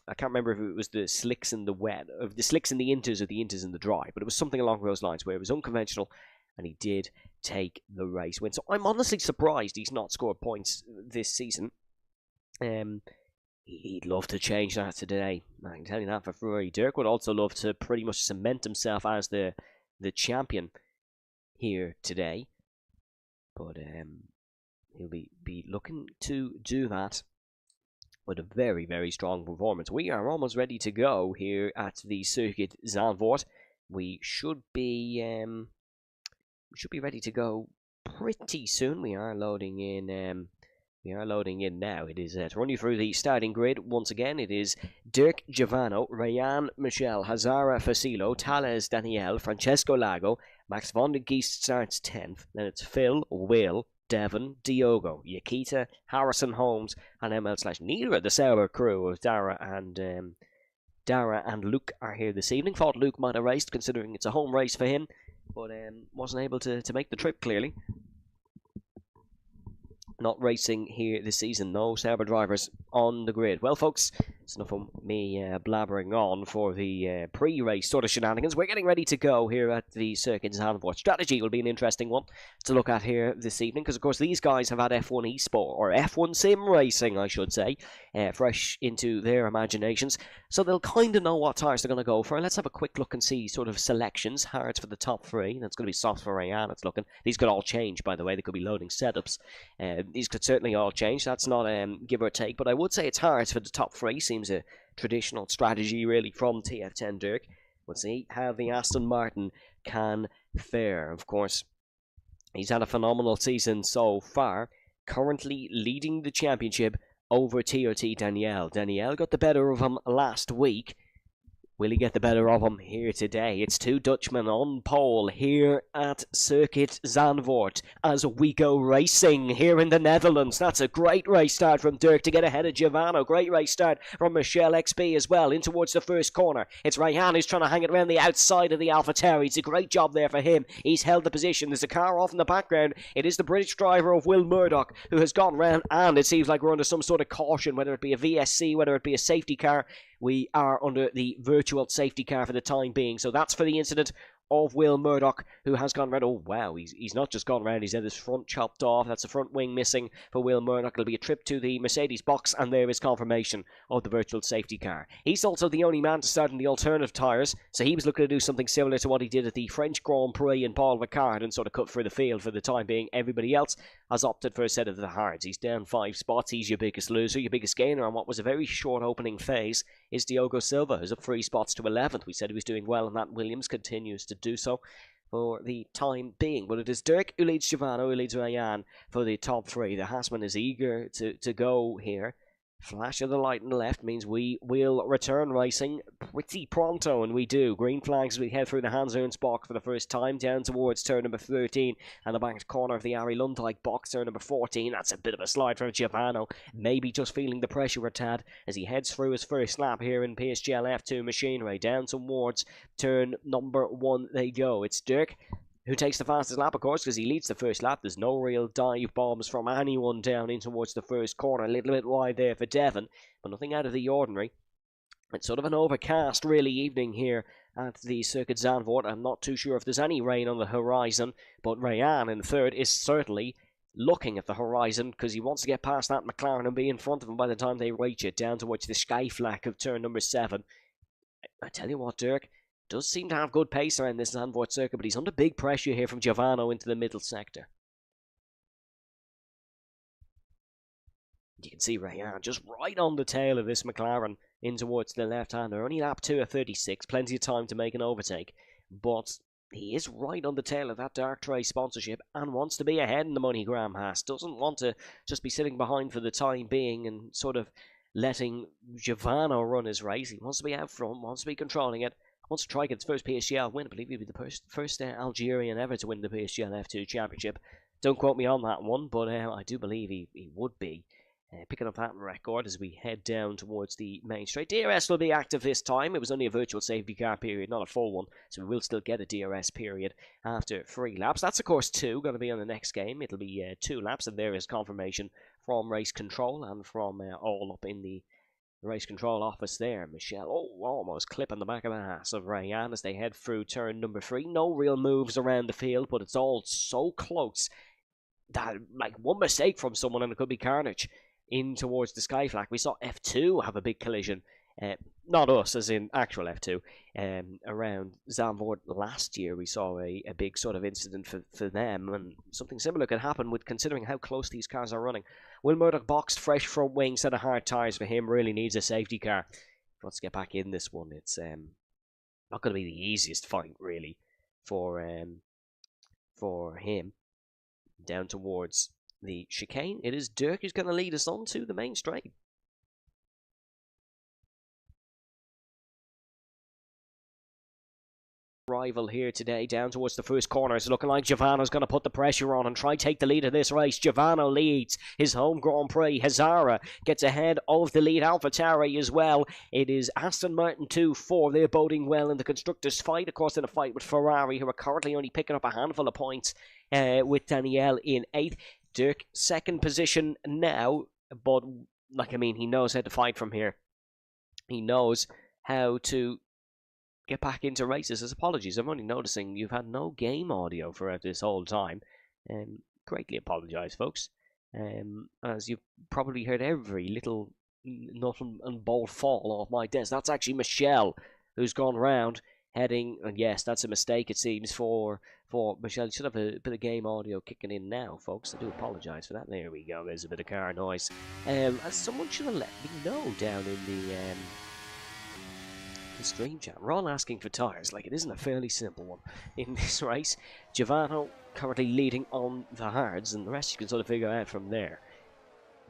S4: I can't remember if it was the slicks in the wet, of the slicks in the inters or the inters in the dry, but it was something along those lines where it was unconventional, and he did take the race win. So I'm honestly surprised he's not scored points this season. He'd love to change that today. I can tell you that for free. Dirk would also love to pretty much cement himself as the champion here today. But he'll be looking to do that with a very, very strong performance. We are almost ready to go here at the Circuit Zandvoort. We should be ready to go pretty soon. We are loading in. Now. It is to run you through the starting grid once again. It is Dirk Giovanno, Rayan Michel, Hazara Fasilo, Tales Daniel, Francesco Lago, Max van der Geest starts 10th. Then it's Phil, Will, Devon, Diogo, Yakita, Harrison Holmes, and ML/. Neither of the Sauber crew of Dara and Luke are here this evening. Thought Luke might have raced, considering it's a home race for him, but wasn't able to make the trip, clearly. Not racing here this season. No Sauber drivers on the grid. Well, folks, it's enough of me blabbering on for the pre-race sort of shenanigans. We're getting ready to go here at the Circuit Zandvoort. Strategy will be an interesting one to look at here this evening, because, of course, these guys have had F1 eSport, or F1 Sim Racing, I should say, fresh into their imaginations. So they'll kind of know what tyres they're going to go for. Let's have a quick look and see sort of selections. Hards for the top 3. That's going to be soft for Rayan, it's looking. These could all change, by the way. They could be loading setups. These could certainly all change. That's not give or take. But I would say it's hards for the top 3. Seems a traditional strategy, really, from TF10 Dirk. We'll see how the Aston Martin can fare. Of course, he's had a phenomenal season so far. Currently leading the championship over TRT Danielle. Danielle got the better of him last week. Will he get the better of him here today? It's 2 Dutchmen on pole here at Circuit Zandvoort as we go racing here in the Netherlands. That's a great race start from Dirk to get ahead of Giovanni. Great race start from Michelle XB as well in towards the first corner. It's Rayan who's trying to hang it around the outside of the AlphaTauri. It's a great job there for him. He's held the position. There's a car off in the background. It is the British driver of Will Murdoch who has gone round, and it seems like we're under some sort of caution, whether it be a VSC, whether it be a safety car. We are under the virtual safety car for the time being. So that's for the incident of Will Murdoch, who has gone round. Oh, wow, he's not just gone round, he's had his front chopped off. That's the front wing missing for Will Murdoch. It'll be a trip to the Mercedes box, and there is confirmation of the virtual safety car. He's also the only man to start in the alternative tyres, so he was looking to do something similar to what he did at the French Grand Prix in Paul Ricard and sort of cut through the field for the time being. Everybody else has opted for a set of the hards. He's down 5 spots. He's your biggest loser. Your biggest gainer on what was a very short opening phase is Diogo Silva, who's up 3 spots to 11th. We said he was doing well, and that Williams continues to do so for the time being. But it is Dirk who leads Giovanni, who leads Rayan for the top 3. The Haasman is eager to go here. Flash of the light on the left means we will return racing pretty pronto, and we do. Green flags as we head through the Hans-Ernst box for the first time, down towards turn number 13, and the back corner of the Ari Lundijk box, turn number 14. That's a bit of a slide for Giovanni, maybe just feeling the pressure a tad as he heads through his first lap here in PSGL F2 machinery. Down towards turn number 1 they go. It's Dirk who takes the fastest lap, of course, because he leads the first lap. There's no real dive bombs from anyone down in towards the first corner. A little bit wide there for Devon, but nothing out of the ordinary. It's sort of an overcast, really, evening here at the Circuit Zandvoort. I'm not too sure if there's any rain on the horizon, but Rayan in third is certainly looking at the horizon because he wants to get past that McLaren and be in front of him by the time they reach it, down towards the sky flag of turn number 7. I tell you what, Dirk, does seem to have good pace around this Zandvoort circuit, but he's under big pressure here from Giovanni into the middle sector. You can see Rayan just right on the tail of this McLaren in towards the left-hander. Only lap 2 at 36, plenty of time to make an overtake, but he is right on the tail of that Dark Tray sponsorship and wants to be ahead in the money. Graham Haas doesn't want to just be sitting behind for the time being and sort of letting Giovanni run his race. He wants to be out front, wants to be controlling it, wants to try to get his first PSGL win. I believe he'll be the first Algerian ever to win the PSGL F2 Championship. Don't quote me on that one, but I do believe he would be. Picking up that record as we head down towards the main straight. DRS will be active this time. It was only a virtual safety car period, not a full one, so we will still get a DRS period after 3 laps. That's, of course, 2, going to be on the next game. It'll be 2 laps, and there is confirmation from race control and from all up in the race control office there. Michelle, almost clipping the back of the ass of Rayan as they head through turn number 3. No real moves around the field, but it's all so close that, like, one mistake from someone and it could be carnage in towards the sky flag. We saw F2 have a big collision, not us as in actual F2, around Zandvoort last year. We saw a big sort of incident for them, and something similar could happen with considering how close these cars are running. Will Murdoch boxed, fresh front wing, set of hard tyres for him, really needs a safety car. He wants to get back in this one. It's not going to be the easiest fight really for him. Down towards the chicane, it is Dirk who's going to lead us on to the main straight. Rival here today down towards the first corner. It's looking like Giovanni's going to put the pressure on and try take the lead of this race. Giovanni leads his home Grand Prix. Hazara gets ahead of the lead AlphaTauri as well. It is Aston Martin 2-4. They're boding well in the constructors' fight. Of course, in a fight with Ferrari, who are currently only picking up a handful of points with Danielle in 8th. Dirk, 2nd position now, but he knows how to fight from here. He knows how to get back into races. His apologies, I'm only noticing you've had no game audio throughout this whole time. Greatly apologise, folks. As you've probably heard every little nut and bolt fall off my desk. That's actually Michelle, who's gone round heading, and yes, that's a mistake it seems for Michelle. You should have a bit of game audio kicking in now, folks. I do apologise for that. There we go, there's a bit of car noise. Someone should have let me know down in the stream chat. We're all asking for tyres, like it isn't a fairly simple one in this race. Giovanni currently leading on the hards, and the rest you can sort of figure out from there.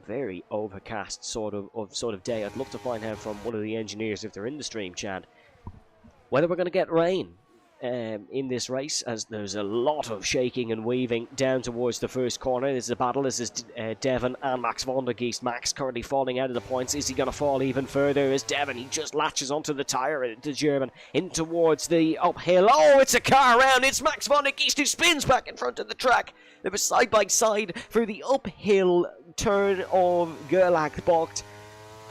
S4: Very overcast sort of day. I'd love to find out from one of the engineers, if they're in the stream chat, whether we're going to get rain in this race, as there's a lot of shaking and weaving down towards the first corner. This is a battle. This is Devon and Max van der Geest. Max currently falling out of the points. Is he going to fall even further? Is Devon? He just latches onto the tyre, the German, in towards the uphill. Oh, it's a car around. It's Max van der Geest who spins back in front of the track. They were side by side through the uphill turn of Gerlach-Bocht.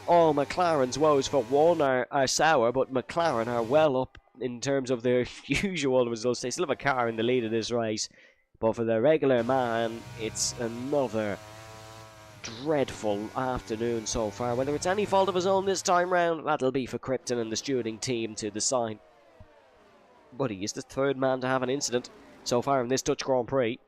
S4: Oh, McLaren's woes for one are sour, but McLaren are well up in terms of their usual results. They still have a car in the lead of this race, but for the regular man, it's another dreadful afternoon so far. Whether it's any fault of his own this time round, that'll be for Krypton and the stewarding team to decide. But he is the 3rd man to have an incident so far in this Dutch Grand Prix.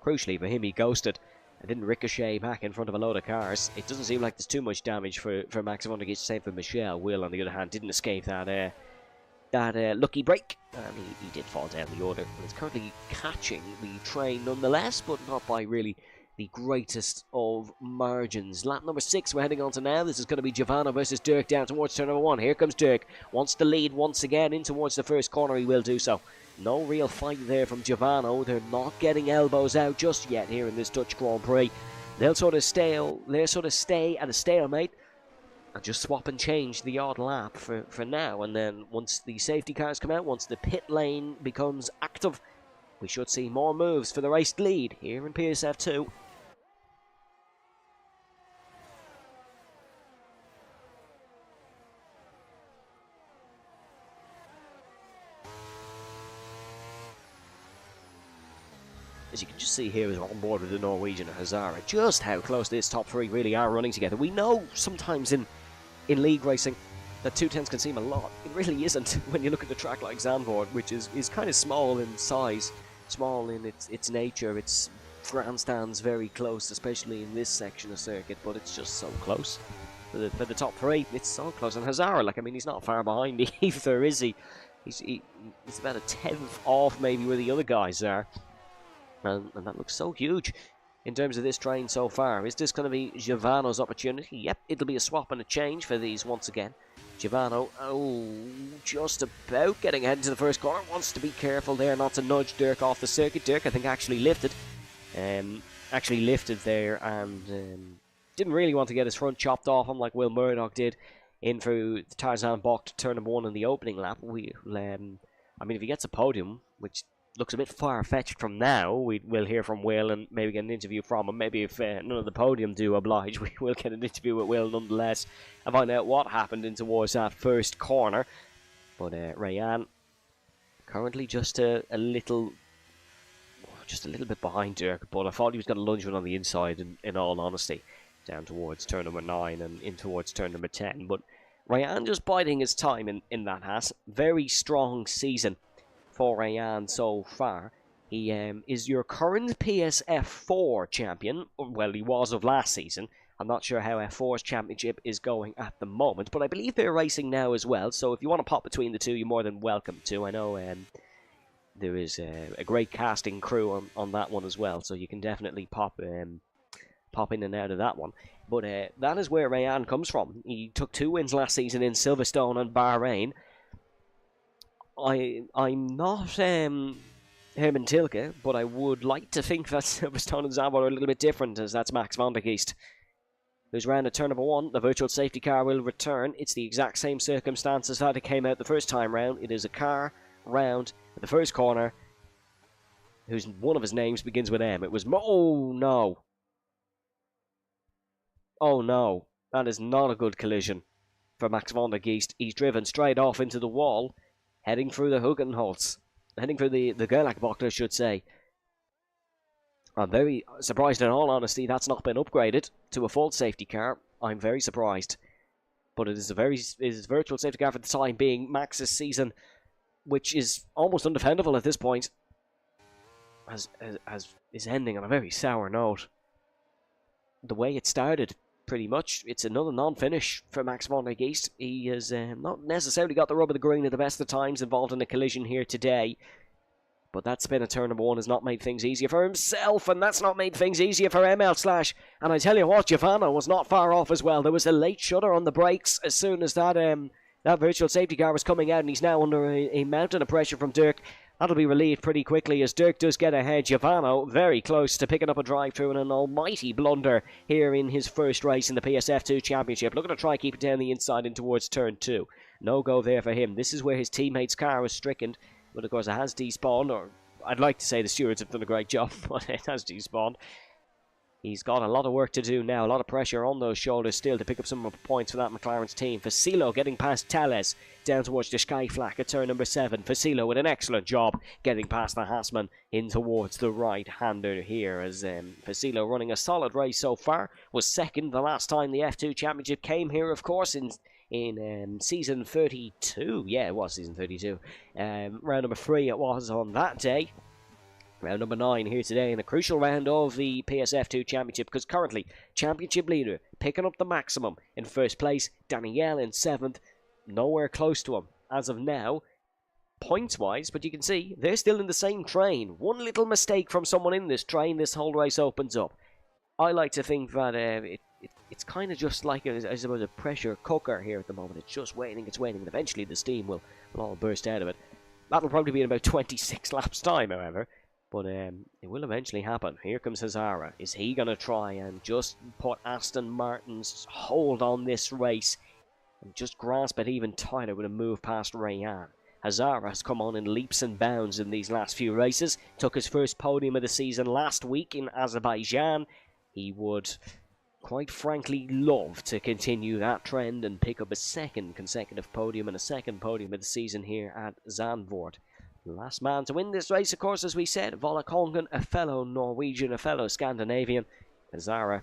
S4: Crucially for him, he ghosted and didn't ricochet back in front of a load of cars. It doesn't seem like there's too much damage for Max van der Geest. Same for Michel. Will, on the other hand, didn't escape that lucky break, and he did fall down the order, and is currently catching the train nonetheless, but not by really the greatest of margins. Lap number 6 we're heading on to now. This is going to be Giovanni versus Dirk down towards turn number 1. Here comes Dirk, wants to lead once again in towards the first corner. He will do so. No real fight there from Giovanni. They're not getting elbows out just yet here in this Dutch Grand Prix. They'll sort of stay at a stalemate and just swap and change the odd lap for now, and then once the safety cars come out, once the pit lane becomes active, we should see more moves for the race lead here in PSF2. As you can just see here as we're on board with the Norwegian Hazara, just how close this top 3 really are running together. We know sometimes in league racing, that 210s can seem a lot. It really isn't when you look at the track like Zandvoort, which is kind of small in size, small in its nature. Its grandstands very close, especially in this section of circuit, but it's just so close. For the top three, it's so close. And Hazara, like, I mean, he's not far behind either, is he? He's about a 10th off maybe where the other guys are. And that looks so huge in terms of this train so far. Is this going to be Giovanno's opportunity? Yep, it'll be a swap and a change for these once again. Giovanno, just about getting ahead into the first corner. Wants to be careful there not to nudge Dirk off the circuit. Dirk, I think, actually lifted there and didn't really want to get his front chopped off him like Will Murdoch did in through the Tarzan Bok to turn number 1 in the opening lap. I mean, if he gets a podium, which looks a bit far-fetched from now, we'll hear from Will and maybe get an interview from him. Maybe if none of the podium do oblige, we will get an interview with Will nonetheless and find out what happened in towards that first corner. But Rayan currently just a little bit behind Dirk, but I thought he was going to lunge one on the inside in all honesty, down towards turn number 9 and in towards turn number 10. But Rayan just biding his time in that Haas. Very strong season for Rayan so far. He is your current PSF4 champion. Well, he was of last season. I'm not sure how F4's championship is going at the moment, but I believe they're racing now as well. So if you want to pop between the two, you're more than welcome to. I know there is a great casting crew on that one as well, so you can definitely pop in and out of that one. But that is where Rayan comes from. He took 2 wins last season in Silverstone and Bahrain. I'm not Herman Tilke, but I would like to think that Silverstone and Zandvoort are a little bit different, as that's Max van der Geest, who's round at turn number 1. The virtual safety car will return. It's the exact same circumstances that it came out the first time round. It is a car round at the first corner, whose one of his names begins with M. It was oh no. Oh no, that is not a good collision for Max van der Geest. He's driven straight off into the wall, heading through the Hugenholz, heading through the Gerlachbocht, I should say. I'm very surprised, in all honesty, that's not been upgraded to a full safety car. I'm very surprised. But it is a virtual safety car for the time being. Max's season, which is almost undefendable at this point, is ending on a very sour note. The way it started, pretty much, it's another non-finish for Max van der Geest. He has not necessarily got the rub of the green at the best of times, involved in a collision here today. But that spin at turn number 1 has not made things easier for himself, and that's not made things easier for ML Slash. And I tell you what, Giovanna was not far off as well. There was a late shudder on the brakes as soon as that virtual safety car was coming out, and he's now under a mountain of pressure from Dirk. That'll be relieved pretty quickly as Dirk does get ahead. Giovanni very close to picking up a drive-through and an almighty blunder here in his first race in the PSF2 Championship. Looking to try keep it down the inside in towards turn 2. No go there for him. This is where his teammate's car was stricken. But of course it has despawned, or I'd like to say the stewards have done a great job, but it has despawned. He's got a lot of work to do now, a lot of pressure on those shoulders still to pick up some more points for that McLaren's team. Facilo getting past Telles down towards the Skyflak at turn number 7. Facilo with an excellent job getting past the Haasman in towards the right-hander here, as Facilo running a solid race so far. Was second the last time the F2 Championship came here, of course, in season 32. Yeah, it was season 32. Round number 3 it was on that day. Round number 9 here today in a crucial round of the PSF2 Championship, because currently Championship leader picking up the maximum in first place, Danielle in 7th, nowhere close to him as of now, points-wise, but you can see they're still in the same train. One little mistake from someone in this train, this whole race opens up. I like to think that it's kind of just like I suppose a pressure cooker here at the moment. It's just waiting, and eventually the steam will all burst out of it. That'll probably be in about 26 laps time, however. But it will eventually happen. Here comes Hazara. Is he going to try and just put Aston Martin's hold on this race and just grasp it even tighter with a move past Rayan? Hazara has come on in leaps and bounds in these last few races. Took his first podium of the season last week in Azerbaijan. He would quite frankly love to continue that trend and pick up a second consecutive podium and a second podium of the season here at Zandvoort. Last man to win this race, of course, as we said, Vollek Holmgren, a fellow Norwegian, a fellow Scandinavian. Hazara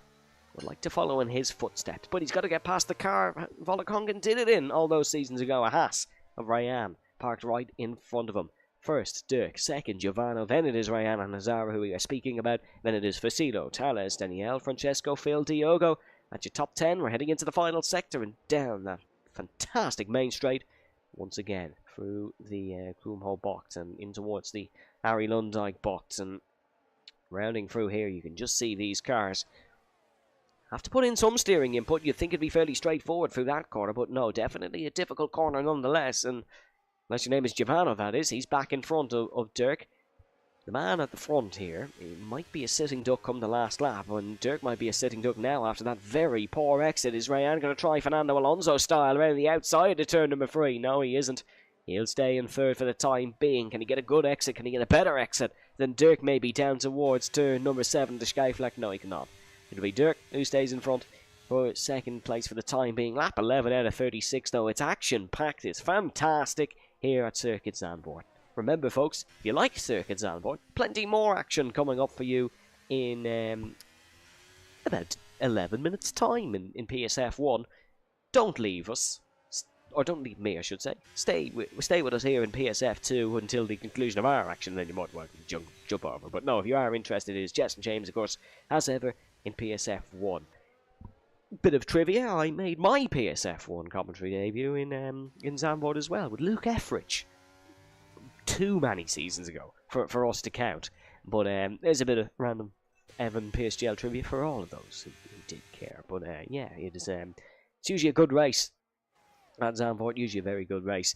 S4: would like to follow in his footsteps. But he's got to get past the car Volakongan did it in all those seasons ago. A Haas of Ryan parked right in front of him. First, Dirk. Second, Giovanni. Then it is Ryan and Nazara, who we are speaking about. Then it is Facilo, Tales, Danielle, Francesco, Phil, Diogo. At your top 10, we're heading into the final sector and down that fantastic main straight. Once again, through the Kroomhole box and in towards the Harry Lundijk box. And rounding through here, you can just see these cars have to put in some steering input. You'd think it'd be fairly straightforward through that corner, but no, definitely a difficult corner nonetheless. And unless your name is Giovanni, that is, he's back in front of Dirk. The man at the front here, he might be a sitting duck come the last lap, and Dirk might be a sitting duck now after that very poor exit. Is Ryan going to try Fernando Alonso style around the outside of turn number 3? No, he isn't. He'll stay in third for the time being. Can he get a good exit? Can he get a better exit than Dirk maybe down towards turn number 7 to Skyfleck? No, he cannot. It'll be Dirk who stays in front for second place for the time being. Lap 11 out of 36 though. It's action-packed. It's fantastic here at Circuit Zandvoort. Remember folks, if you like Circuit Zandvoort, plenty more action coming up for you in about 11 minutes time in PSF 1. Don't leave us. Or don't leave me, I should say. Stay with us here in PSF 2 until the conclusion of our action, then you might want to jump over. But no, if you are interested, it is Jess and James, of course, as ever, in PSF 1. Bit of trivia, I made my PSF 1 commentary debut in Zandvoort as well, with Luke Effridge. Too many seasons ago for us to count. But there's a bit of random Evan PSGL trivia for all of those who did care. But yeah, it's usually a good race at Zandvoort, usually a very good race.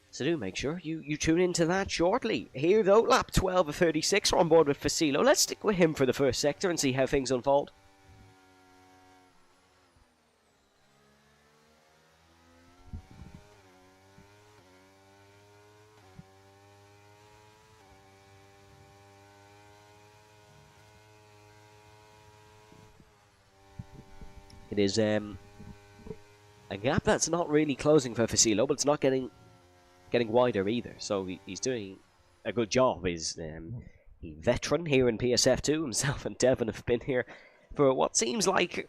S4: So do make sure you tune into that shortly. Here though, lap 12 of 36, we're on board with Facilo. Let's stick with him for the first sector and see how things unfold. It is a gap that's not really closing for Facilo, but it's not getting wider either. So he's doing a good job. He's a veteran here in PSF2. Himself and Devon have been here for what seems like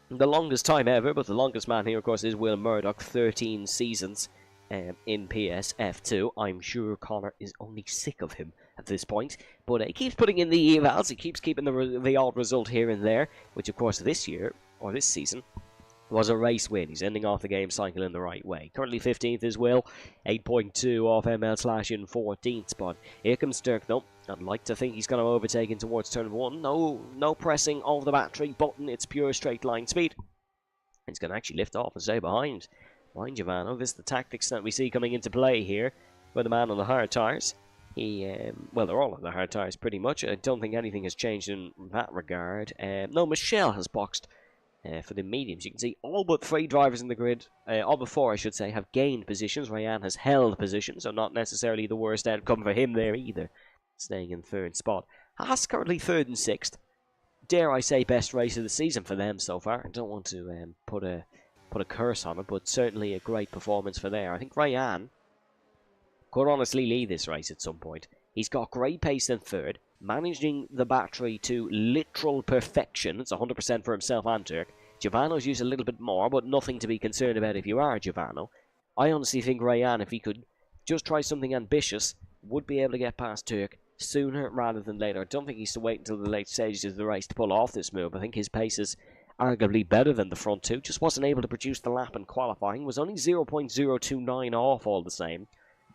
S4: the longest time ever, but the longest man here, of course, is Will Murdoch, 13 seasons in PSF2. I'm sure Connor is only sick of him at this point, but he keeps putting in the evals. He keeps keeping the odd result here and there, which, of course, this year, or this season, was a race win. He's ending off the game cycle in the right way. Currently 15th is Will, 8.2 off ML Slash in 14th spot. Here comes Dirk though. I'd like to think he's going to overtake in towards turn 1. No pressing of the battery button. It's pure straight line speed. He's going to actually lift off and stay behind Giovanni. This is the tactics that we see coming into play here by the man on the hard tyres. Well, they're all on the hard tyres pretty much. I don't think anything has changed in that regard. No, Michelle has boxed for the mediums. You can see all but 3 drivers in the grid, all but 4 I should say, have gained positions. Ryan has held positions, so not necessarily the worst outcome for him there either, staying in 3rd spot. Haas currently 3rd and 6th. Dare I say best race of the season for them so far. I don't want to put a curse on it, but certainly a great performance for there. I think Ryan could honestly lead this race at some point. He's got great pace in 3rd, managing the battery to literal perfection. It's 100% for himself and Dirk. Giovanni's used a little bit more, but nothing to be concerned about if you are Giovanni. I honestly think Ryan, if he could just try something ambitious, would be able to get past Dirk sooner rather than later. I don't think he needs to wait until the late stages of the race to pull off this move. I think his pace is arguably better than the front 2. Just wasn't able to produce the lap in qualifying. Was only 0.029 off all the same.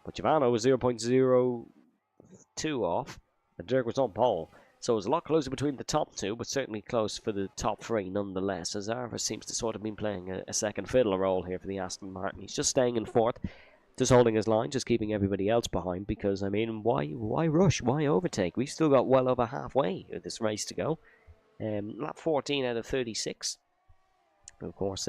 S4: But Giovanni was 0.02 off, and Dirk was on pole. So it was a lot closer between the top 2, but certainly close for the top 3 nonetheless, as Arva seems to sort of been playing a second fiddle role here for the Aston Martin. He's just staying in 4th, just holding his line, just keeping everybody else behind, because, I mean, why rush? Why overtake? We've still got well over halfway of this race to go. Lap 14 out of 36. Of course,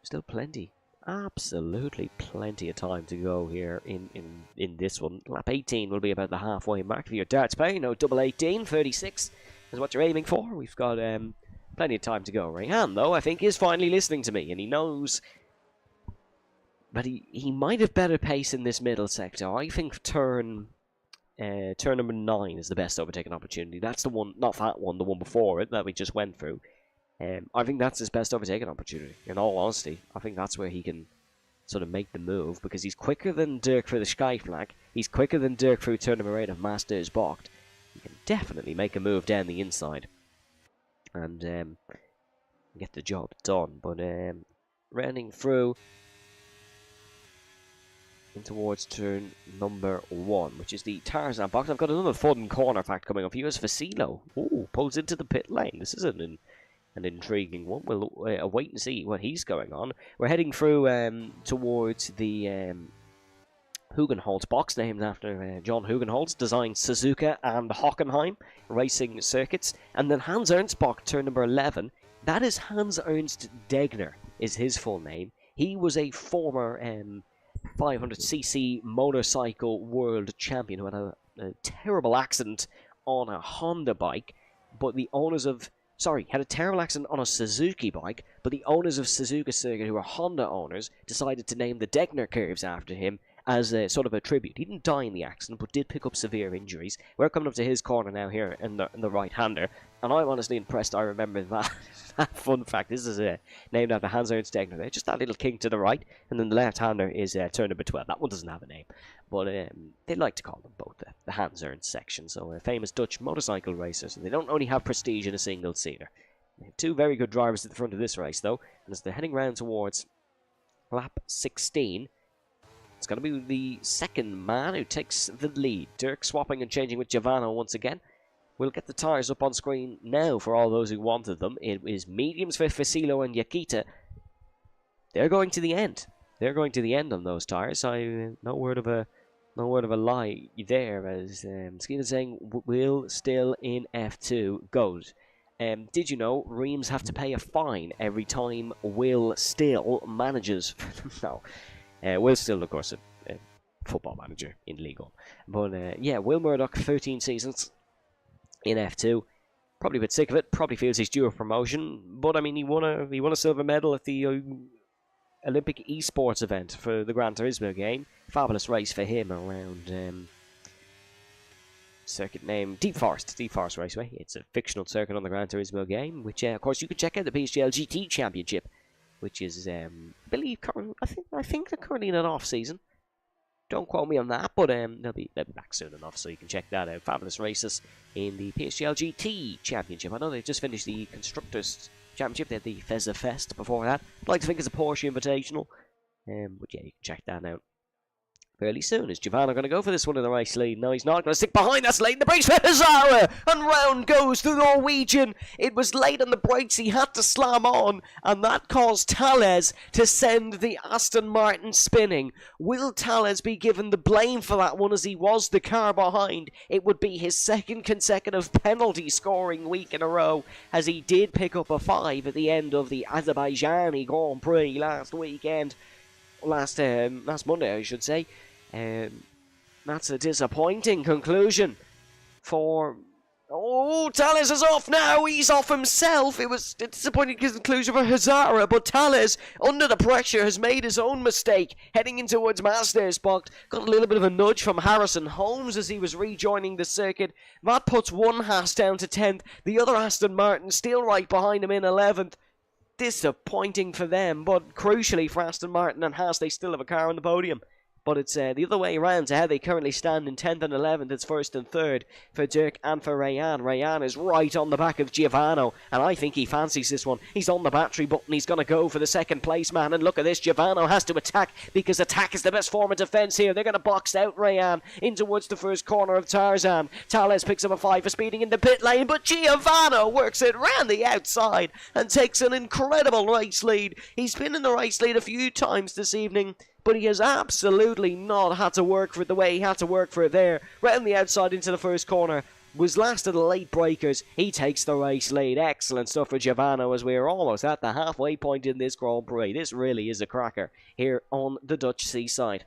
S4: still plenty. Absolutely plenty of time to go here in this one. Lap 18 will be about the halfway mark for your darts play. No, double 18, 36 is what you're aiming for. We've got plenty of time to go. Rayhan, though, I think is finally listening to me, and he knows that he might have better pace in this middle sector. I think turn turn number 9 is the best overtaking opportunity. That's the one, not that one, the one before it that we just went through. I think that's his best overtaking opportunity, in all honesty. I think that's where he can sort of make the move, because he's quicker than Dirk through the Sky Flag. He's quicker than Dirk through turn number 8 of Masters Bocht. He can definitely make a move down the inside and get the job done. But rounding through in towards turn number 1, which is the Tarzan box. I've got another fun corner fact coming up for you as Fasilo pulls into the pit lane. This is an intriguing one. We'll wait and see what he's going on. We're heading through towards the Hugenholtz box, named after John Hugenholtz, designed Suzuka and Hockenheim racing circuits. And then Hans Ernst box, turn number 11. That is Hans Ernst Degner, is his full name. He was a former 500cc motorcycle world champion who had a terrible accident on a Honda bike, but the owners of had a terrible accident on a Suzuki bike, but the owners of Suzuka Circuit, who are Honda owners, decided to name the Degner curves after him as a sort of a tribute. He didn't die in the accident, but did pick up severe injuries. We're coming up to his corner now here in the right-hander, and I'm honestly impressed. I remember that, fun fact. This is named after Hans Ernst Degner there. Just that little kink to the right, and then the left-hander is turn number 12. That one doesn't have a name, but they like to call them both the Hans Ernst section. So famous Dutch motorcycle racers, and they don't only have prestige in a single-seater. They have two very good drivers at the front of this race, though, and as they're heading round towards lap 16, it's going to be the second man who takes the lead. Dirk swapping and changing with Giovanni once again. We'll get the tyres up on screen now for all those who wanted them. It is mediums for Fasilo and Yakita. They're going to the end. They're going to the end on those tyres. No word of a lie there, as Skeena saying Will still in F2 goes. Did you know Reims have to pay a fine every time Will Still manages? No. Will Still, of course, a football manager in League 1. But yeah, Will Murdoch, 13 seasons in F2. Probably a bit sick of it. Probably feels he's due a promotion. But I mean, he won a silver medal at the Olympic esports event for the Gran Turismo game. Fabulous race for him around circuit named Deep Forest Raceway. It's a fictional circuit on the Gran Turismo game, which of course you can check out the PSGL GT Championship, which is, I think they're currently in an off-season. Don't quote me on that, but they'll be back soon enough, so you can check that out. Fabulous races in the PSGL GT Championship. I know they've just finished the Constructors Championship. They had the Fezza Fest before that. I'd like to think it's a Porsche Invitational. But yeah, you can check that out fairly soon. Is Giovanni going to go for this one in the race lead? No, he's not going to stick behind. That's late in the brakes for Hazara, and round goes the Norwegian. It was late on the brakes. He had to slam on, and that caused Tales to send the Aston Martin spinning. Will Tales be given the blame for that one, as he was the car behind? It would be his second consecutive penalty scoring week in a row, as he did pick up a 5 at the end of the Azerbaijani Grand Prix last Monday, I should say. That's a disappointing conclusion for... Oh, Tales is off now. He's off himself. It was a disappointing conclusion for Hazara, but Tales, under the pressure, has made his own mistake, heading in towards Masters Bocht. Got a little bit of a nudge from Harrison Holmes as he was rejoining the circuit. That puts one Haas down to 10th. The other Aston Martin still right behind him in 11th. Disappointing for them, but crucially for Aston Martin and Haas, they still have a car on the podium. But it's the other way around to how they currently stand in 10th and 11th. It's 1st and 3rd for Dirk and for Rayan. Rayan is right on the back of Giovanni, and I think he fancies this one. He's on the battery button. He's going to go for the second place, man. And look at this. Giovanni has to attack, because attack is the best form of defence here. They're going to box out Rayan in towards the first corner of Tarzan. Tales picks up a 5 for speeding in the pit lane, but Giovanni works it round the outside and takes an incredible race lead. He's been in the race lead a few times this evening, but he has absolutely not had to work for it the way he had to work for it there. Round the outside into the first corner. Was last of the late breakers. He takes the race lead. Excellent stuff for Giovanni, as we are almost at the halfway point in this Grand Prix. This really is a cracker here on the Dutch seaside.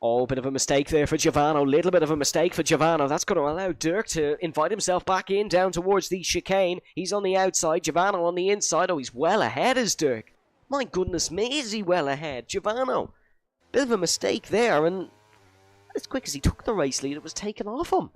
S4: Oh, bit of a mistake there for Giovanno. Little bit of a mistake for Giovanno. That's going to allow Dirk to invite himself back in down towards the chicane. He's on the outside. Giovanno on the inside. Oh, he's well ahead as Dirk. My goodness me, is he well ahead? Giovanno. Bit of a mistake there, and as quick as he took the race lead, it was taken off him.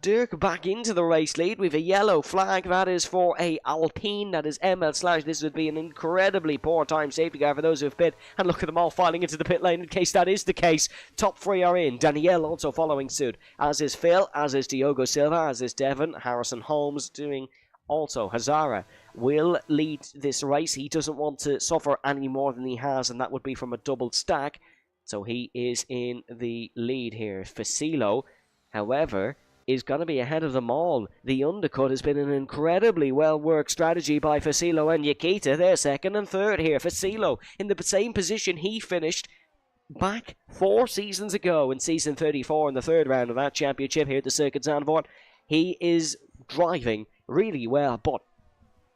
S4: Dirk back into the race lead with a yellow flag. That is for a Alpine. That is ML/. This would be an incredibly poor time safety car for those who have pit. And look at them all filing into the pit lane in case that is the case. Top three are in. Danielle also following suit. As is Phil, as is Diogo Silva, as is Devon. Harrison Holmes doing also. Hazara will lead this race. He doesn't want to suffer any more than he has, and that would be from a double stack. So he is in the lead here. Facilo, however, is going to be ahead of them all. The undercut has been an incredibly well-worked strategy by Facilo and Nikita. They're second and third here. Facilo in the same position he finished back 4 seasons ago in season 34 in the third round of that championship here at the Circuit Zandvoort. He is driving really well, but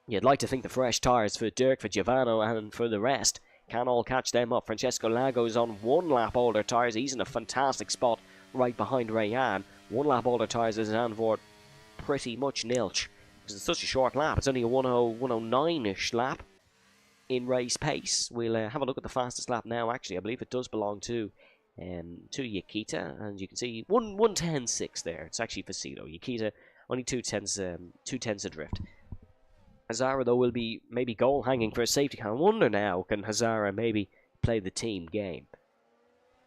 S4: you'd like to think the fresh tyres for Dirk, for Giovanno, and for the rest can all catch them up. Francesco Lago's on 1 lap older tyres. He's in a fantastic spot right behind Rayan. 1 lap older tyres as Zandvoort pretty much nilch, because it's such a short lap. It's only a 109-ish lap in race pace. We'll have a look at the fastest lap now. Actually, I believe it does belong to Yakita, and you can see 1:10.6 there. It's actually Facilo. Yakita only 2 tenths adrift. Hazara, though, will be maybe goal hanging for a safety car. I wonder now, can Hazara maybe play the team game?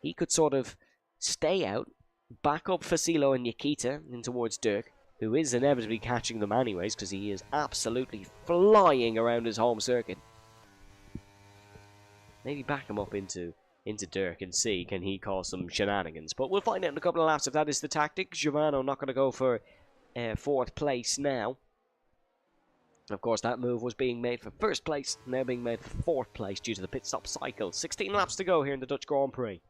S4: He could sort of stay out, back up Facilo and Nikita in towards Dirk, who is inevitably catching them anyways, because he is absolutely flying around his home circuit. Maybe back him up into Dirk and see, can he cause some shenanigans. But we'll find out in a couple of laps if that is the tactic. Giovanno not going to go for 4th place now. Of course, that move was being made for 1st place, now being made for 4th place due to the pit stop cycle. 16 laps to go here in the Dutch Grand Prix.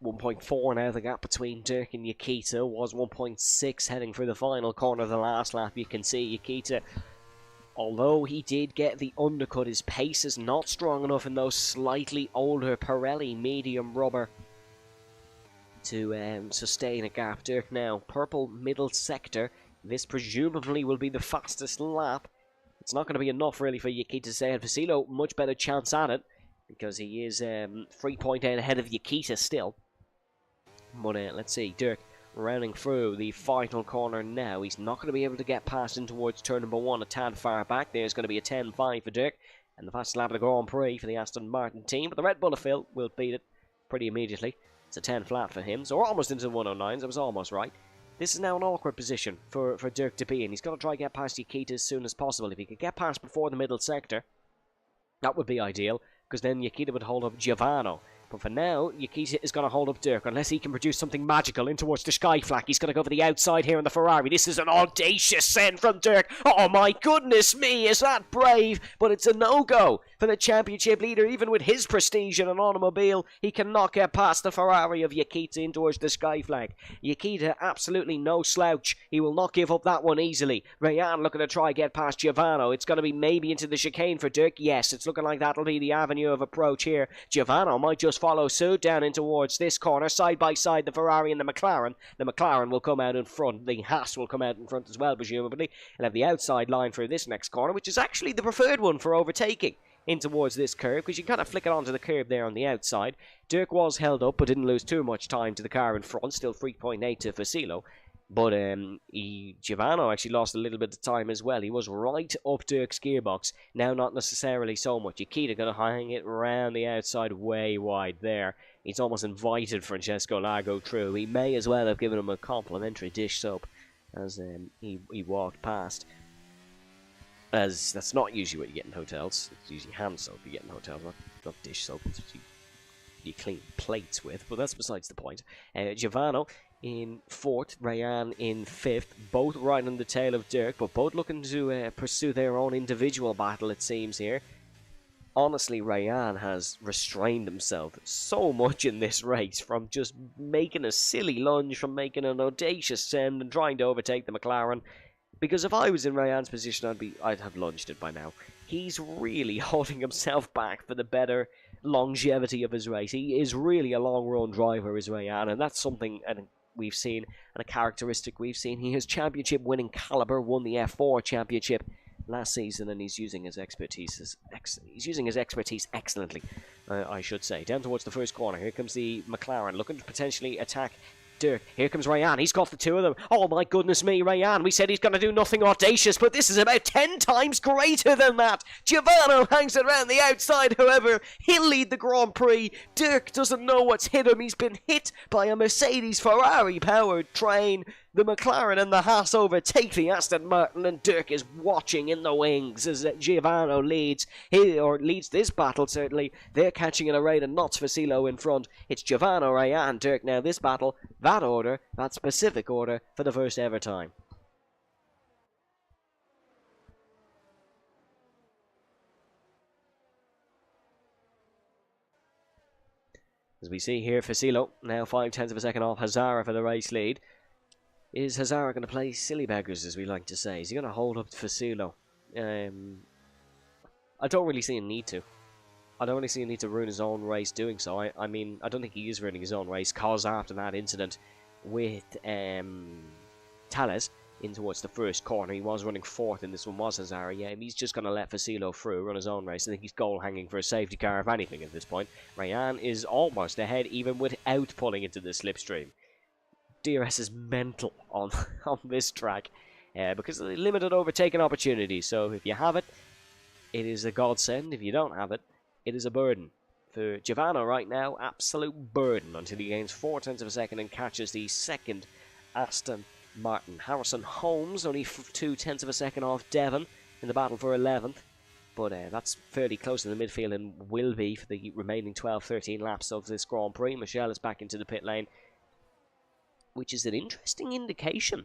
S4: 1.4 now, the gap between Dirk and Nikita was 1.6 heading for the final corner of the last lap. You can see Nikita, although he did get the undercut, his pace is not strong enough in those slightly older Pirelli medium rubber to sustain a gap. Dirk now, purple middle sector. This presumably will be the fastest lap. It's not going to be enough really for Nikita to say, and Facilo, much better chance at it, because he is 3.8 ahead of Nikita still. But let's see, Dirk rounding through the final corner now. He's not going to be able to get past in towards turn number 1 a tad far back. There's going to be a 10.5 for Dirk, and the fastest lap of the Grand Prix for the Aston Martin team. But the Red Bull of Phil will beat it pretty immediately. It's a 10 flat for him, so we're almost into the 109s. I was almost right. This is now an awkward position for Dirk to be in. He's got to try to get past Nikita as soon as possible. If he could get past before the middle sector, that would be ideal, because then Nikita would hold up Giovanno. But for now, Nikita is going to hold up Dirk, unless he can produce something magical in towards the sky flag. He's going to go for the outside here in the Ferrari. This is an audacious send from Dirk. Oh my goodness me, is that brave? But it's a no-go for the championship leader. Even with his prestige in an automobile, he cannot get past the Ferrari of Nikita in towards the sky flag. Nikita, absolutely no slouch. He will not give up that one easily. Rayan looking to try get past Giovanno. It's going to be maybe into the chicane for Dirk. Yes, it's looking like that'll be the avenue of approach here. Giovanno might just follow suit down in towards this corner, side by side the Ferrari and the McLaren. The McLaren will come out in front. The Haas will come out in front as well, presumably. He'll have the outside line for this next corner, which is actually the preferred one for overtaking in towards this curve, because you can kind of flick it onto the curve there on the outside. Dirk was held up, but didn't lose too much time to the car in front. Still 3.8 to Facilo. But Giovanno actually lost a little bit of time as well. He was right up Dirk's gearbox. Now not necessarily so much. Nikita going to hang it around the outside way wide there. He's almost invited Francesco Lago through. He may as well have given him a complimentary dish soap as he walked past. As that's not usually what you get in hotels. It's usually hand soap you get in hotels, not dish soap. It's you clean plates with, but that's besides the point. Giovanni in 4th, Rayan in 5th, both right on the tail of Dirk, but both looking to pursue their own individual battle, it seems here. honestly, Rayan has restrained himself so much in this race from just making a silly lunge, from making an audacious send and trying to overtake the McLaren. Because if I was in Rayan's position, I'd have lunged it by now. He's really holding himself back for the better longevity of his race. He is really a long-run driver, is Rayan, and that's something we've seen, and a characteristic we've seen. He has championship-winning caliber, won the F4 championship last season, and he's using his expertise excellently, I should say. Down towards the first corner, here comes the McLaren, looking to potentially attack Dirk. Here comes Rayan. He's got the two of them. Oh my goodness me, Rayan. We said he's going to do nothing audacious, but this is about 10 times greater than that. Giovanni hangs it around the outside, however. He'll lead the Grand Prix. Dirk doesn't know what's hit him. He's been hit by a Mercedes Ferrari-powered train. The McLaren and the Haas overtake the Aston Martin, and Dirk is watching in the wings as Giovanni leads this battle, certainly. They're catching it a rate of knots for Silo in front. It's Giovanni, Rayan, Dirk now. This battle, that order, that specific order for the first ever time. As we see here, Fasilo now 0.5 of a second off Hazara for the race lead. Is Hazara going to play silly beggars, as we like to say? Is he going to hold up Fasilo? I don't really see a need to. I don't really see a need to ruin his own race doing so. I mean, I don't think he is ruining his own race, cause after that incident with Thales in towards the first corner, he was running fourth in this one, was Hazara. Yeah, he's just going to let Fasilo through, run his own race. I think he's goal hanging for a safety car, if anything, at this point. Rayan is almost ahead, even without pulling into the slipstream. DRS is mental on this track because of the limited overtaking opportunities. So if you have it, it is a godsend. If you don't have it, it is a burden. For Giovanni right now, absolute burden until he gains 0.4 of a second and catches the second Aston Martin. Harrison Holmes only 0.2 of a second off Devon in the battle for 11th. But that's fairly close to the midfield and will be for the remaining 12-13 laps of this Grand Prix. Michelle is back into the pit lane, which is an interesting indication.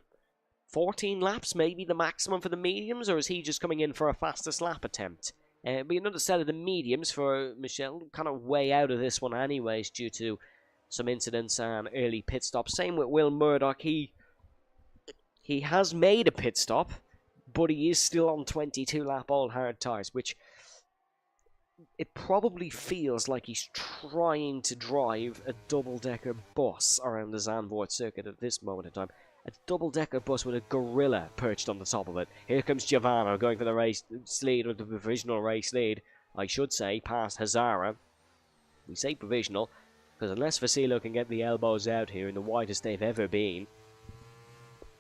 S4: 14 laps may be the maximum for the mediums, or is he just coming in for a fastest lap attempt? It'll be another set of the mediums for Michelle, kind of way out of this one anyways, due to some incidents and early pit stops. Same with Will Murdoch. He has made a pit stop, but he is still on 22 lap all hard tyres, which it probably feels like he's trying to drive a double-decker bus around the Zandvoort circuit at this moment in time. A double-decker bus with a gorilla perched on the top of it. Here comes Giovanni going for the race lead, or the provisional race lead, I should say, past Hazara. We say provisional, because unless Vasilo can get the elbows out here in the widest they've ever been,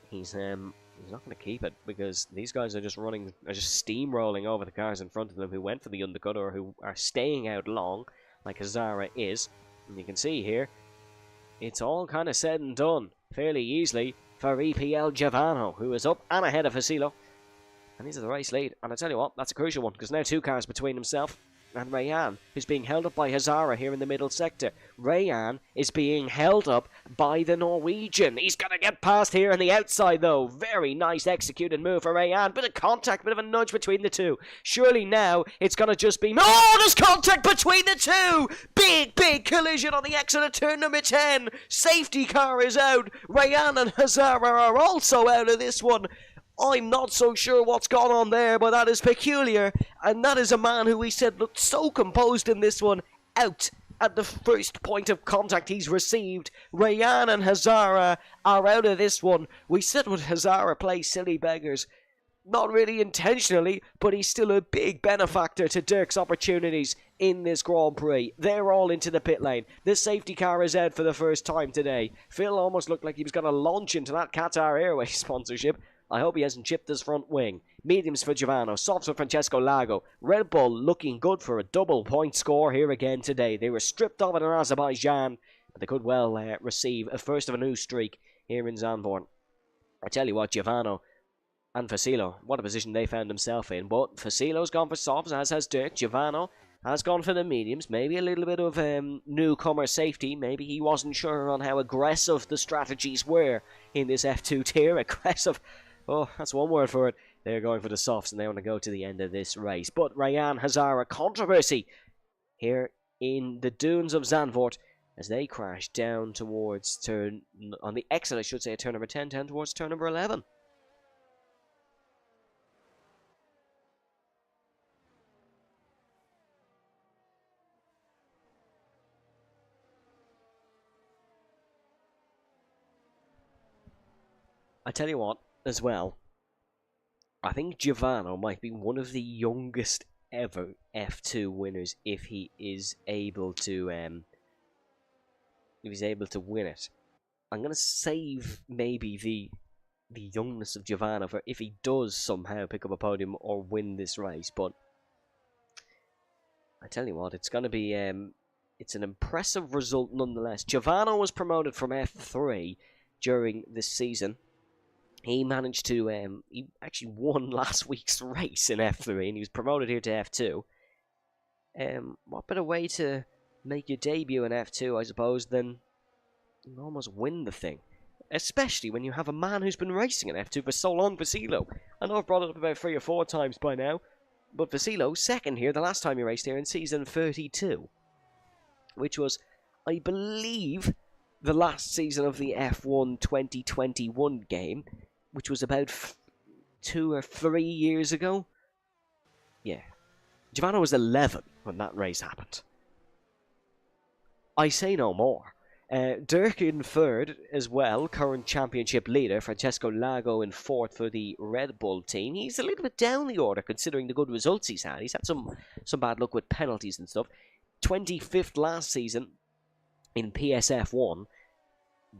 S4: he's not going to keep it, because these guys are just steamrolling over the cars in front of them who went for the undercut or who are staying out long, like Hazara is. And you can see here, it's all kind of said and done fairly easily for EPL Giovanni, who is up and ahead of Fasilo. And he's at the race lead. And I tell you what, that's a crucial one, because now 2 cars between himself and Rayan, who's being held up by Hazara here in the middle sector. Rayan is being held up by the Norwegian. He's going to get past here on the outside, though. Very nice executed move for Rayan. Bit of contact, bit of a nudge between the two. Surely now it's going to just be... Oh, there's contact between the two! Big collision on the exit of turn number 10. Safety car is out. Rayan and Hazara are also out of this one. I'm not so sure what's gone on there, but that is peculiar. And that is a man who we said looked so composed in this one, out at the first point of contact he's received. Rayan and Hazara are out of this one. We said would Hazara play silly beggars? Not really intentionally, but he's still a big benefactor to Dirk's opportunities in this Grand Prix. They're all into the pit lane. This safety car is out for the first time today. Phil almost looked like he was going to launch into that Qatar Airways sponsorship. I hope he hasn't chipped his front wing. Mediums for Giovanni, softs for Francesco Lago. Red Bull looking good for a double point score here again today. They were stripped of it in Azerbaijan, but they could well receive a first of a new streak here in Zandvoort. I tell you what, Giovanni and Fasilo, what a position they found himself in. But Fasilo's gone for softs, as has Dirk. Giovanni has gone for the mediums. Maybe a little bit of newcomer safety. Maybe he wasn't sure on how aggressive the strategies were in this F2 tier. Aggressive. Oh, that's one word for it. They're going for the softs and they want to go to the end of this race. But Rayan Hazara, controversy here in the dunes of Zandvoort as they crash down towards on the exit, I should say, turn number 10, down towards turn number 11. I tell you what, as well, I think Giovanni might be one of the youngest ever F2 winners if he is able to win it. I'm gonna save maybe the youngness of Giovanni for if he does somehow pick up a podium or win this race. But I tell you what, it's gonna be it's an impressive result nonetheless. Giovanni was promoted from F3 during this season. He managed to, he actually won last week's race in F3, and he was promoted here to F2. What better way to make your debut in F2, I suppose, than almost win the thing? Especially when you have a man who's been racing in F2 for so long, Vasilo. I know I've brought it up about 3 or 4 times by now, but Vasilo, second here, the last time he raced here in season 32. Which was, I believe, the last season of the F1 2021 game, which was about 2 or 3 years ago. Yeah. Giovanni was 11 when that race happened. I say no more. Dirk in third as well, current championship leader. Francesco Lago in fourth for the Red Bull team. He's a little bit down the order considering the good results he's had. He's had some bad luck with penalties and stuff. 25th last season in PSF1.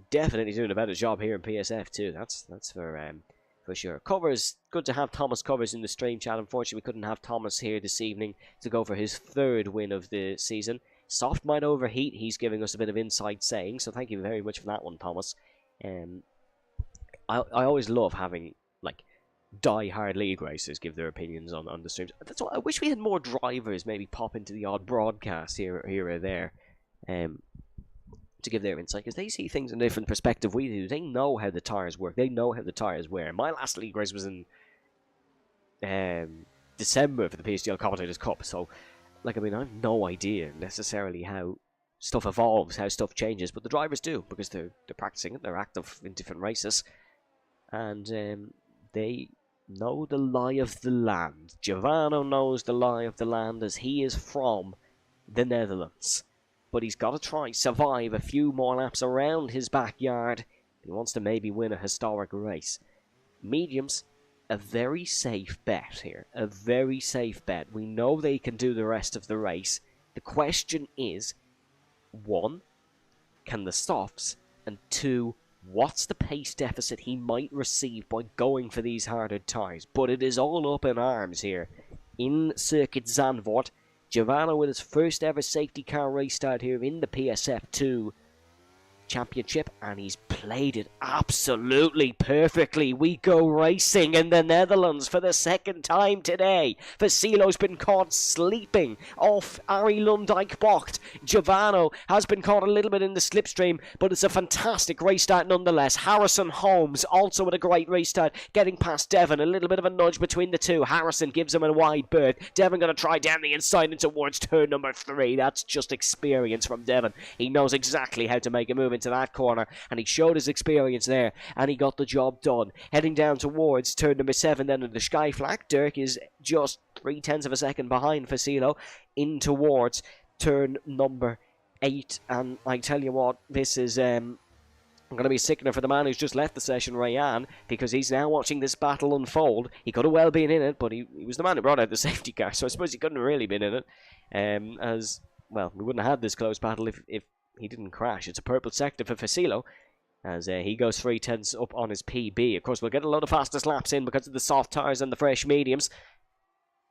S4: Definitely doing a better job here in PSF too. That's for sure. Covers, good to have Thomas Covers in the stream chat. Unfortunately, we couldn't have Thomas here this evening to go for his 3rd win of the season. Soft might overheat. He's giving us a bit of inside saying, so thank you very much for that one, Thomas. I always love having like die-hard league racers give their opinions on the streams. That's why I wish we had more drivers maybe pop into the odd broadcast here or there. To give their insight, because they see things in a different perspective we do. They know how the tyres work. They know how the tyres wear. My last league race was in December for the PSGL Commentators Cup, so, like, I mean, I have no idea necessarily how stuff evolves, how stuff changes, but the drivers do, because they're practicing it, they're active in different races, and they know the lie of the land. Giovanni knows the lie of the land, as he is from the Netherlands. But he's got to try survive a few more laps around his backyard. He wants to maybe win a historic race. Mediums, a very safe bet here. A very safe bet. We know they can do the rest of the race. The question is, 1, can the softs? And 2, what's the pace deficit he might receive by going for these harder tyres? But it is all up in arms here. In Circuit Zandvoort, Giovanni with his first ever safety car race start here in the PSF2 Championship, and he's played it absolutely perfectly. We go racing in the Netherlands for the 2nd time today. Vasilo's been caught sleeping off Arie Lundijk Bocht. Giovanni has been caught a little bit in the slipstream, but it's a fantastic race start nonetheless. Harrison Holmes also with a great race start, getting past Devon. A little bit of a nudge between the two. Harrison gives him a wide berth. Devon going to try down the inside and towards turn number 3. That's just experience from Devon. He knows exactly how to make a move into that corner, and he showed his experience there, and he got the job done. Heading down towards turn number 7 then in the Sky Flag. Dirk is just 0.3 of a second behind Vasilo in towards turn number 8, and I tell you what, this is going to be a sickener for the man who's just left the session, Rayan, because he's now watching this battle unfold. He could have well been in it, but he was the man who brought out the safety car, so I suppose he couldn't have really been in it, as, well, we wouldn't have had this close battle if he didn't crash. It's a purple sector for Vasilo, as he goes 0.3 up on his PB. Of course, we'll get a lot of fastest laps in because of the soft tyres and the fresh mediums.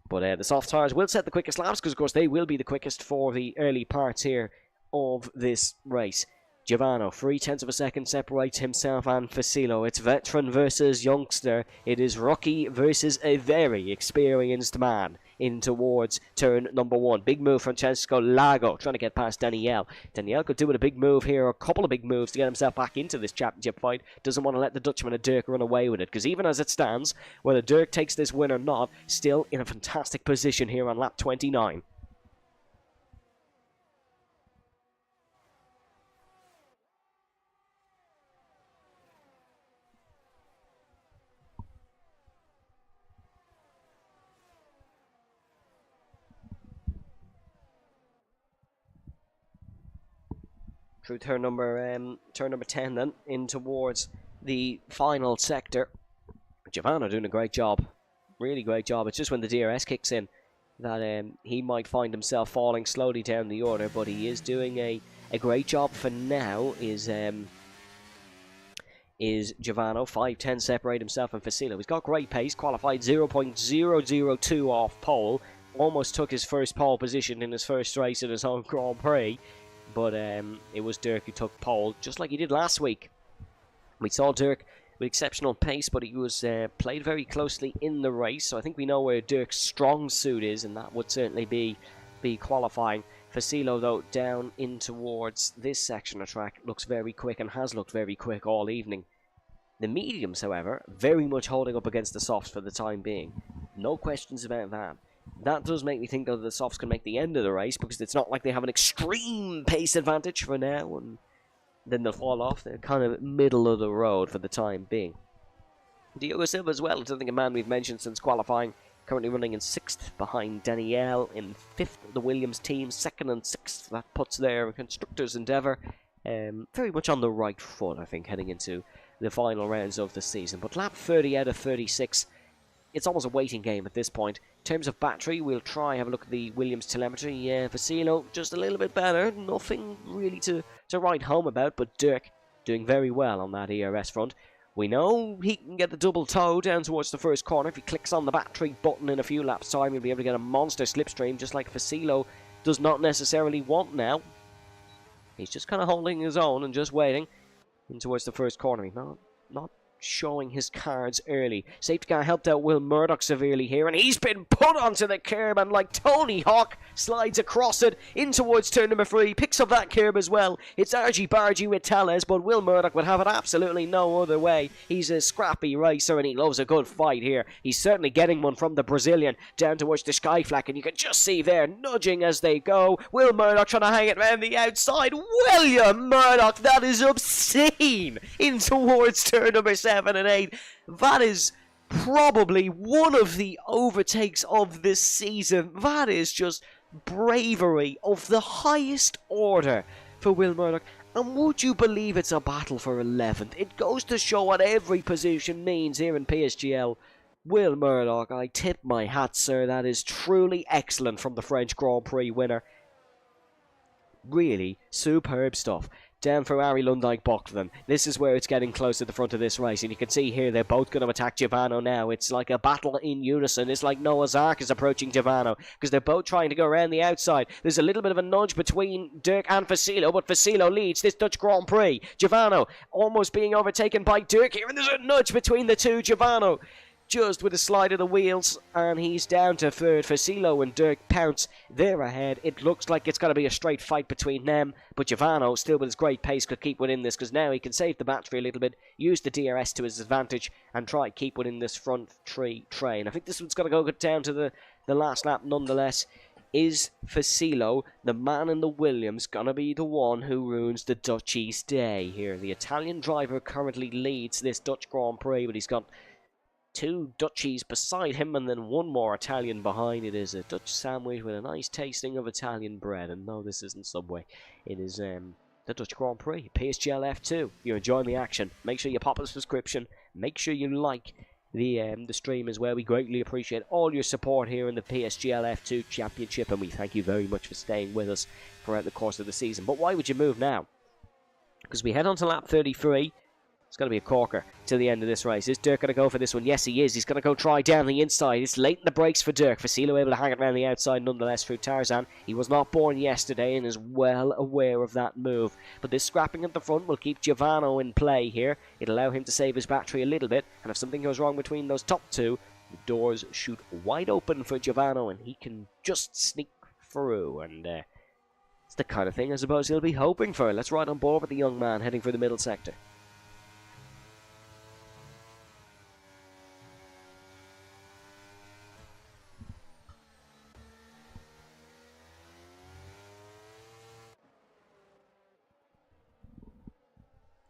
S4: But the soft tyres will set the quickest laps, because, of course, they will be the quickest for the early parts here of this race. Giovanni, 0.3 of a second separates himself and Vasilo. It's veteran versus youngster. It is rookie versus a very experienced man in towards turn number 1. Big move from Francesco Lago, trying to get past Danielle. Danielle could do with a big move here, a couple of big moves to get himself back into this championship fight. Doesn't want to let the Dutchman of Dirk run away with it, because even as it stands, whether Dirk takes this win or not, still in a fantastic position here on lap 29. Through turn number 10 then, in towards the final sector. Giovanna doing a great job. Really great job. It's just when the DRS kicks in that he might find himself falling slowly down the order, but he is doing a great job for now. Is Giovanna. 5-10 separate himself and Facilo. He's got great pace, qualified 0.002 off pole. Almost took his first pole position in his first race in his own Grand Prix. But it was Dirk who took pole, just like he did last week. We saw Dirk with exceptional pace, but he was played very closely in the race. So I think we know where Dirk's strong suit is, and that would certainly be qualifying. Facilo, though, down in towards this section of track, looks very quick and has looked very quick all evening. The mediums, however, very much holding up against the softs for the time being. No questions about that. That does make me think that the softs can make the end of the race, because it's not like they have an extreme pace advantage for now, and then they'll fall off. They're kind of middle of the road for the time being. Diogo Silva as well, I don't think a man we've mentioned since qualifying, currently running in 6th behind Danielle, in 5th the Williams team, 2nd and 6th. That puts their constructors' endeavour very much on the right foot, I think, heading into the final rounds of the season. But lap 30 out of 36, it's almost a waiting game at this point. In terms of battery, we'll try have a look at the Williams telemetry. Facilo just a little bit better. Nothing really to write home about, but Dirk doing very well on that ERS front. We know he can get the double toe down towards the first corner. If he clicks on the battery button in a few laps' time, he'll be able to get a monster slipstream, just like Facilo does not necessarily want now. He's just kind of holding his own and just waiting in towards the first corner. He's not showing his cards early. Safety car helped out Will Murdoch severely here, and he's been put onto the curb, and like Tony Hawk slides across it in towards turn number 3, picks up that curb as well. It's argy bargy with Tellez, but Will Murdoch would have it absolutely no other way. He's a scrappy racer and he loves a good fight here. He's certainly getting one from the Brazilian down towards the sky flack, and you can just see there nudging as they go. Will Murdoch trying to hang it around the outside. William Murdoch, that is obscene, in towards turn number 7 and 8. That is probably one of the overtakes of this season. That is just bravery of the highest order for Will Murdoch. And would you believe it's a battle for 11th? It goes to show what every position means here in PSGL. Will Murdoch, I tip my hat, sir. That is truly excellent from the French Grand Prix winner. Really superb stuff. Down for Ari Lundijk Bockland. This is where it's getting close to the front of this race, and you can see here they're both going to attack Giovanni now. It's like a battle in unison. It's like Noah's Ark is approaching Giovanni, because they're both trying to go around the outside. There's a little bit of a nudge between Dirk and Facilo, but Facilo leads this Dutch Grand Prix. Giovanni almost being overtaken by Dirk here, and there's a nudge between the two. Giovanni just with a slide of the wheels, and he's down to 3rd. Facilo and Dirk pounce. They're ahead. It looks like it's going to be a straight fight between them, but Giovanni, still with his great pace, could keep within this, because now he can save the battery a little bit, use the DRS to his advantage, and try to keep within this front train. I think this one's going to go down to the last lap nonetheless. Is Facilo, the man in the Williams, going to be the one who ruins the Dutchies' day here? The Italian driver currently leads this Dutch Grand Prix, but he's got 2 Dutchies beside him and then 1 more Italian behind. It is a Dutch sandwich with a nice tasting of Italian bread. And no, this isn't Subway. It is the Dutch Grand Prix, PSGL F2. If you're enjoying the action, make sure you pop a subscription. Make sure you like the stream as well. We greatly appreciate all your support here in the PSGL F2 Championship, and we thank you very much for staying with us throughout the course of the season. But why would you move now? Because we head on to lap 33. It's going to be a corker till the end of this race. Is Dirk going to go for this one? Yes, he is. He's going to go try down the inside. It's late in the brakes for Dirk. Facilo able to hang it around the outside nonetheless through Tarzan. He was not born yesterday and is well aware of that move. But this scrapping at the front will keep Giovanni in play here. It'll allow him to save his battery a little bit. And if something goes wrong between those top 2, The doors shoot wide open for Giovanni, and he can just sneak through, and it's the kind of thing I suppose he'll be hoping for. Let's ride on board with the young man heading for the middle sector.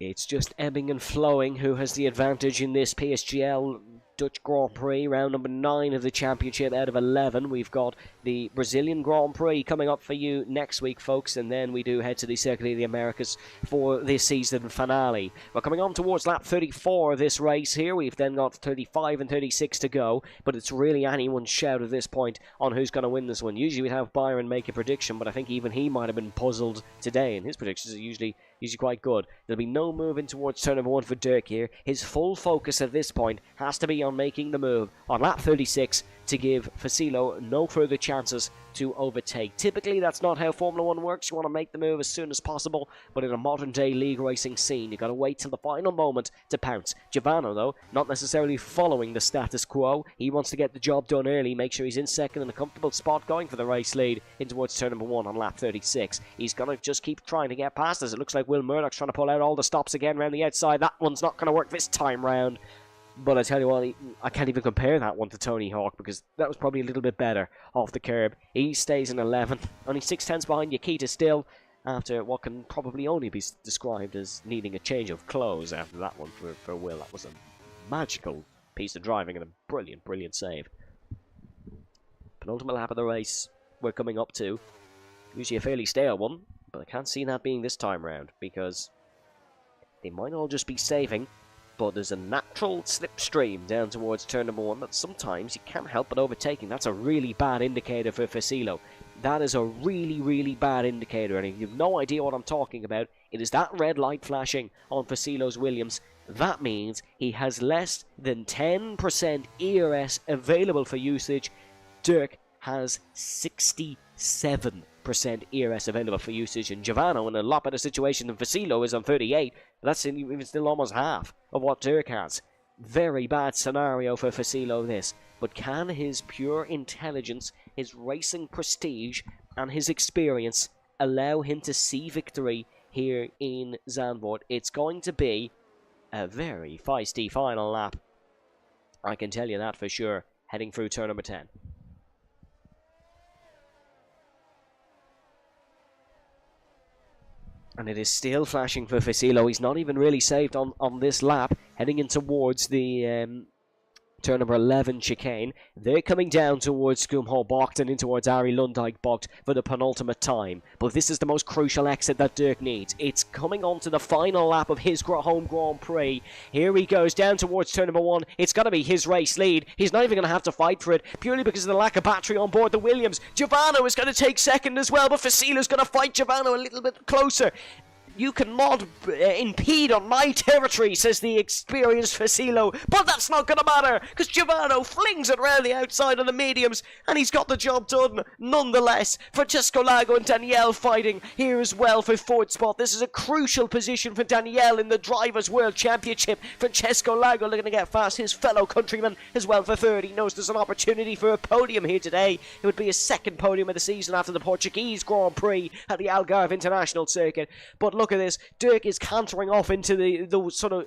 S4: It's just ebbing and flowing who has the advantage in this PSGL Dutch Grand Prix, round number 9 of the championship out of 11. We've got the Brazilian Grand Prix coming up for you next week, folks, and then we do head to the Circuit of the Americas for this season finale. We're coming on towards lap 34 of this race here. We've then got 35 and 36 to go, but it's really anyone's shout at this point on who's going to win this one. Usually we'd have Byron make a prediction, but I think even he might have been puzzled today, and his predictions are usually quite good. There'll be no moving towards turn number 1 for Dirk here. His full focus at this point has to be on making the move on lap 36 to give Facilo no further chances to overtake. Typically, that's not how Formula 1 works. You want to make the move as soon as possible, but in a modern-day league racing scene, you've got to wait till the final moment to pounce. Giovanni, though, not necessarily following the status quo. He wants to get the job done early, make sure he's in second in a comfortable spot going for the race lead in towards turn number 1 on lap 36. He's going to just keep trying to get past us. It looks like Will Murdoch's trying to pull out all the stops again around the outside. That one's not going to work this time round. But I tell you what, I can't even compare that one to Tony Hawk, because that was probably a little bit better off the curb. He stays in 11th, only 6 tenths behind Yakita still, after what can probably only be described as needing a change of clothes after that one for Will. That was a magical piece of driving and a brilliant, brilliant save. Penultimate lap of the race we're coming up to. Usually a fairly stale one, but I can't see that being this time round, because they might all just be saving. But there's a natural slipstream down towards turn number 1 that sometimes you can't help but overtaking. That's a really bad indicator for Facilo. That is a really, really bad indicator, and if you have no idea what I'm talking about, it is that red light flashing on Facilo's Williams. That means he has less than 10% ERS available for usage. Dirk has 67% ERS available for usage, and Giovanni in a lot better situation than Facilo is on 38. That's even still almost half of what Dirk has. Very bad scenario for Facilo, this. But can his pure intelligence, his racing prestige, and his experience allow him to see victory here in Zandvoort? It's going to be a very feisty final lap. I can tell you that for sure, heading through turn number 10. And it is still flashing for Facilo. He's not even really saved on this lap. Heading in towards the turn number 11 chicane. They're coming down towards Skumhall Bocht and in towards Ari Lundijk Bocht for the penultimate time. But this is the most crucial exit that Dirk needs. It's coming on to the final lap of his home Grand Prix. Here he goes down towards turn number 1. It's got to be his race lead. He's not even going to have to fight for it, purely because of the lack of battery on board the Williams. Giovanni is going to take second as well, but Facilo's going to fight Giovanni a little bit closer. You cannot impede on my territory, says the experienced Facilo. But that's not going to matter, because Giovanni flings it round the outside of the mediums, and he's got the job done nonetheless. Francesco Lago and Danielle fighting here as well for fourth spot. This is a crucial position for Danielle in the Drivers' World Championship. Francesco Lago looking to get past his fellow countryman as well for third. He knows there's an opportunity for a podium here today. It would be his second podium of the season after the Portuguese Grand Prix at the Algarve International Circuit. But look at this. Dirk is cantering off into the sort of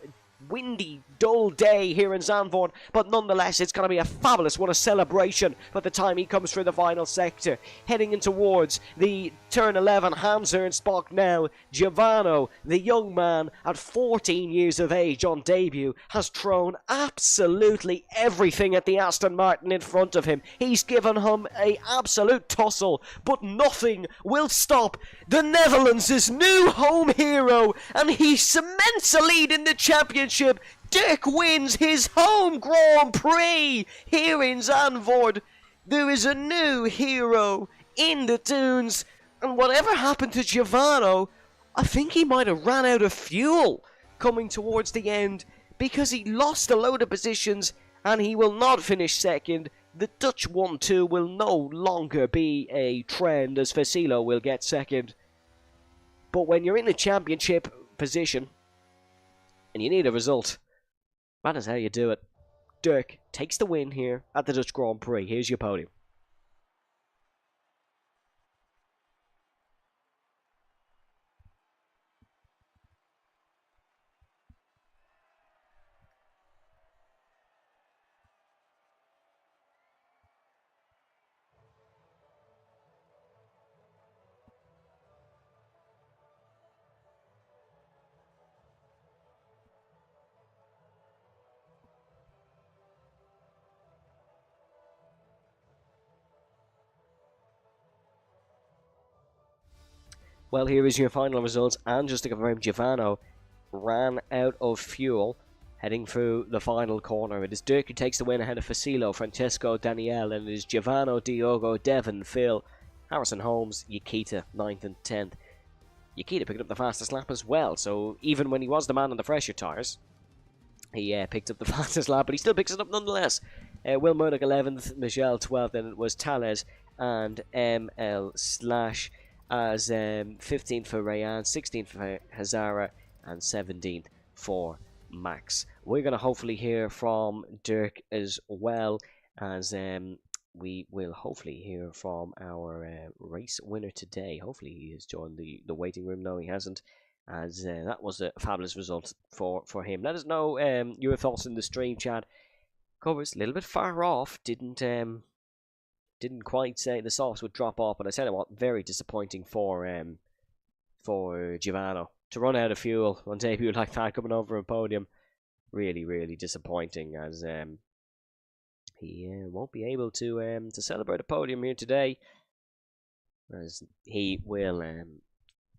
S4: windy, dull day here in Zandvoort, but nonetheless it's going to be a fabulous one, a celebration by the time he comes through the final sector. Heading in towards the turn 11, Hans Ernst Bock now. Giovanni, the young man at 14 years of age on debut, has thrown absolutely everything at the Aston Martin in front of him. He's given him an absolute tussle, but nothing will stop the Netherlands' new home hero, and he cements a lead in the championship. Dirk wins his home Grand Prix here in Zandvoort. There is a new hero in the dunes, and whatever happened to Giovanni, I think he might have ran out of fuel coming towards the end, because he lost a load of positions and he will not finish second. The Dutch 1-2 will no longer be a trend, as Facilo will get second. But when you're in the championship position and you need a result, that is how you do it. Dirk takes the win here at the Dutch Grand Prix. Here's your podium. Well, here is your final results, and just to confirm, Giovanni ran out of fuel heading through the final corner. It is Dirk who takes the win ahead of Facilo, Francesco, Danielle, and it is Giovanni, Diogo, Devon, Phil, Harrison Holmes, Yakita, 9th and 10th. Yakita picked up the fastest lap as well, so even when he was the man on the fresher tyres, he picked up the fastest lap, but he still picks it up nonetheless. Will Murdoch 11th, Michelle 12th, and it was Tales and ML Slash as 15th for Rayan, 16th for Hazara, and 17th for Max. We're going to hopefully hear from Dirk as well, as we will hopefully hear from our race winner today. Hopefully he has joined the waiting room. No, he hasn't, as that was a fabulous result for him. Let us know your thoughts in the stream chat. Covers a little bit far off, didn't quite say the sauce would drop off, but I tell you what, very disappointing for Giovanni to run out of fuel on debut like that, coming over a podium. Really, really disappointing, as he won't be able to celebrate a podium here today, as he will,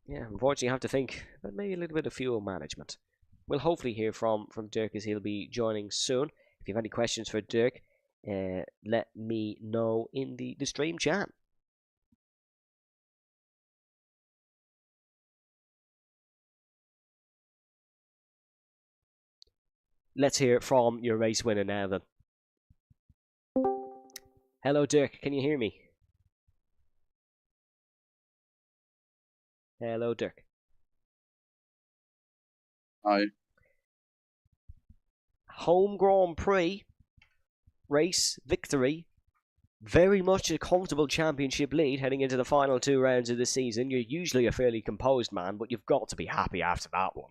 S4: unfortunately have to think about maybe a little bit of fuel management. We'll hopefully hear from Dirk, as he'll be joining soon. If you have any questions for Dirk, let me know in the stream chat. Let's hear from your race winner now then. Hello Dirk, can you hear me? Hello Dirk.
S5: Hi.
S4: Home Grand Prix race victory. Very much a comfortable championship lead heading into the final 2 rounds of the season. You're usually a fairly composed man, but you've got to be happy after that one.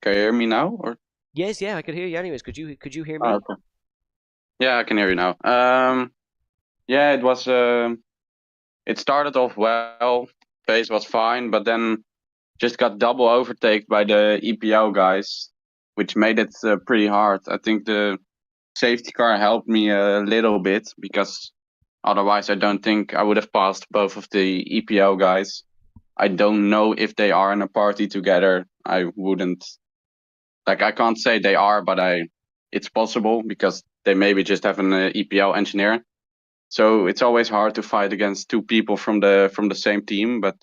S5: Can you hear me now? Or
S4: Yes, yeah, I could hear you anyways. Could you hear me?
S5: okay. Yeah, I can hear you now. Yeah, it was. It started off well. Pace was fine, but then just got double overtaken by the EPO guys, which made it pretty hard. I think the safety car helped me a little bit, because otherwise I don't think I would have passed both of the EPO guys. I don't know if they are in a party together. I wouldn't. Like, I can't say they are, but it's possible, because they maybe just have an EPL engineer. So it's always hard to fight against 2 people from the same team. But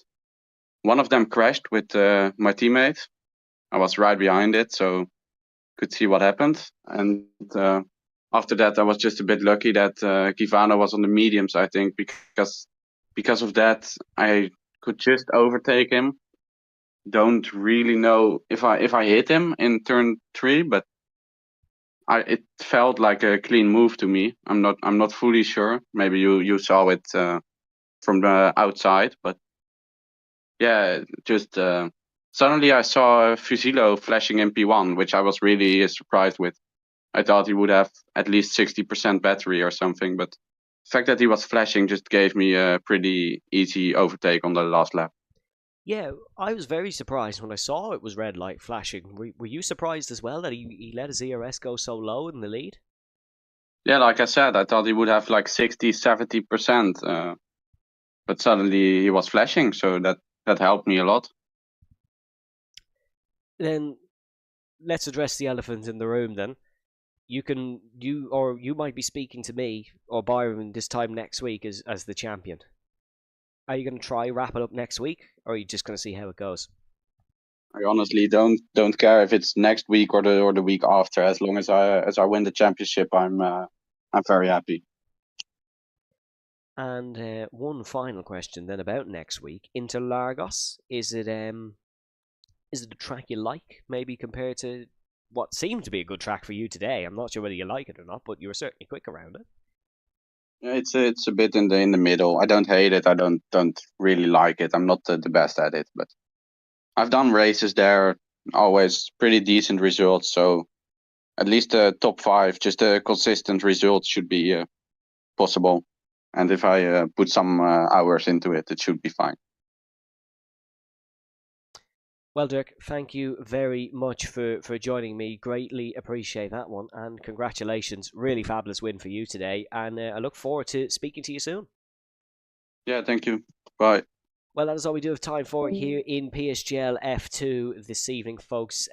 S5: one of them crashed with my teammate. I was right behind it, so could see what happened. And after that, I was just a bit lucky that Kivano was on the mediums, I think, because of that, I could just overtake him. Don't really know if I hit him in turn 3, but it felt like a clean move to me. I'm not fully sure. Maybe you saw it from the outside, but yeah, just suddenly I saw Fusilo flashing in P1, which I was really surprised with. I thought he would have at least 60% battery or something, but the fact that he was flashing just gave me a pretty easy overtake on the last lap.
S4: Yeah, I was very surprised when I saw it was red light flashing. Were you surprised as well that he let his ERS go so low in the lead?
S5: Yeah, like I said, I thought he would have like 60-70%, but suddenly he was flashing, so that helped me a lot.
S4: Then let's address the elephant in the room then. You might be speaking to me or Byron this time next week as the champion. Are you going to try wrap it up next week, or are you just going to see how it goes?
S5: I honestly don't care if it's next week or the week after. As long as I win the championship, I'm very happy.
S4: And one final question then about next week. Interlagos, is it Is it a track you like, maybe compared to what seemed to be a good track for you today? I'm not sure whether you like it or not, but you were certainly quick around it.
S5: Yeah, it's a bit in the middle. I don't hate it. I don't really like it. I'm not the best at it, but I've done races there, always pretty decent results. So at least a top 5, just a consistent result should be possible. And if I put some hours into it, it should be fine.
S4: Well, Dirk, thank you very much for joining me. Greatly appreciate that one. And congratulations. Really fabulous win for you today. And I look forward to speaking to you soon.
S5: Yeah, thank you. Bye.
S4: Well, that is all we do have time for here in PSGL F2 this evening, folks.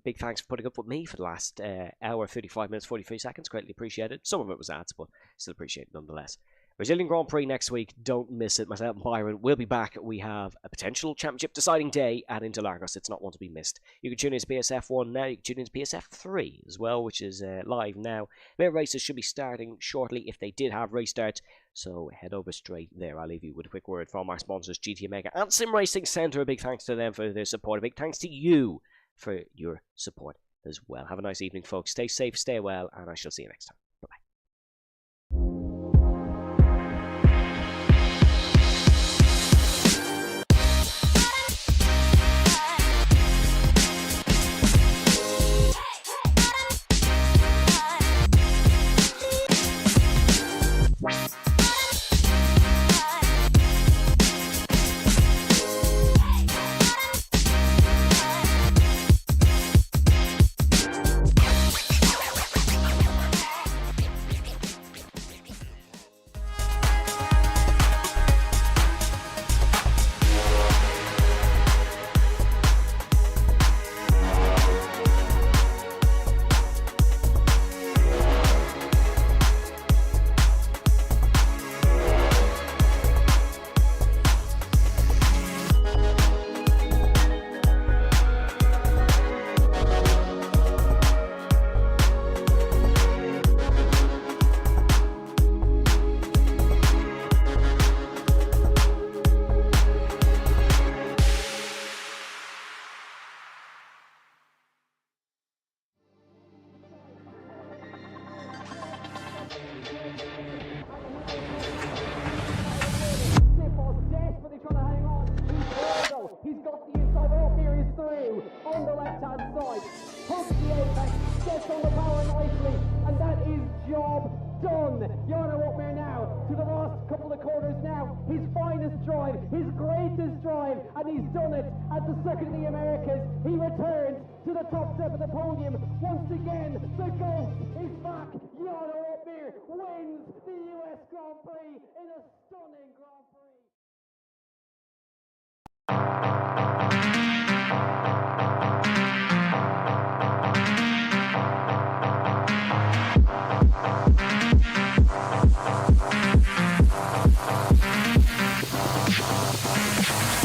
S4: Big thanks for putting up with me for the last hour, 35 minutes, 43 seconds. Greatly appreciated. Some of it was ads, but still appreciate it nonetheless. Brazilian Grand Prix next week. Don't miss it. Myself and Byron will be back. We have a potential championship deciding day at Interlagos. It's not one to be missed. You can tune in to PSF1 now. You can tune in to PSF3 as well, which is live now. Their races should be starting shortly if they did have race starts. So head over straight there. I'll leave you with a quick word from our sponsors, GT Omega and Sim Racing Centre. A big thanks to them for their support. A big thanks to you for your support as well. Have a nice evening, folks. Stay safe, stay well, and I shall see you next time.
S3: He's got the inside, up here is through, on the left-hand side, hooks the apex, gets on the power nicely, and that is job done. Jarno Opmeer now, to the last couple of corners now, his finest drive, his greatest drive, and he's done it at the Circuit of the Americas. He returns to the top step of the podium. Once again, the GOAT is back. Jarno Opmeer wins the US Grand Prix in a stunning Grand Prix.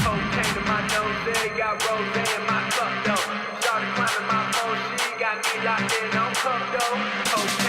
S1: Cocaine to my nose, there got rose in my cup though. Started climbing my pole, she got me locked in on cup though.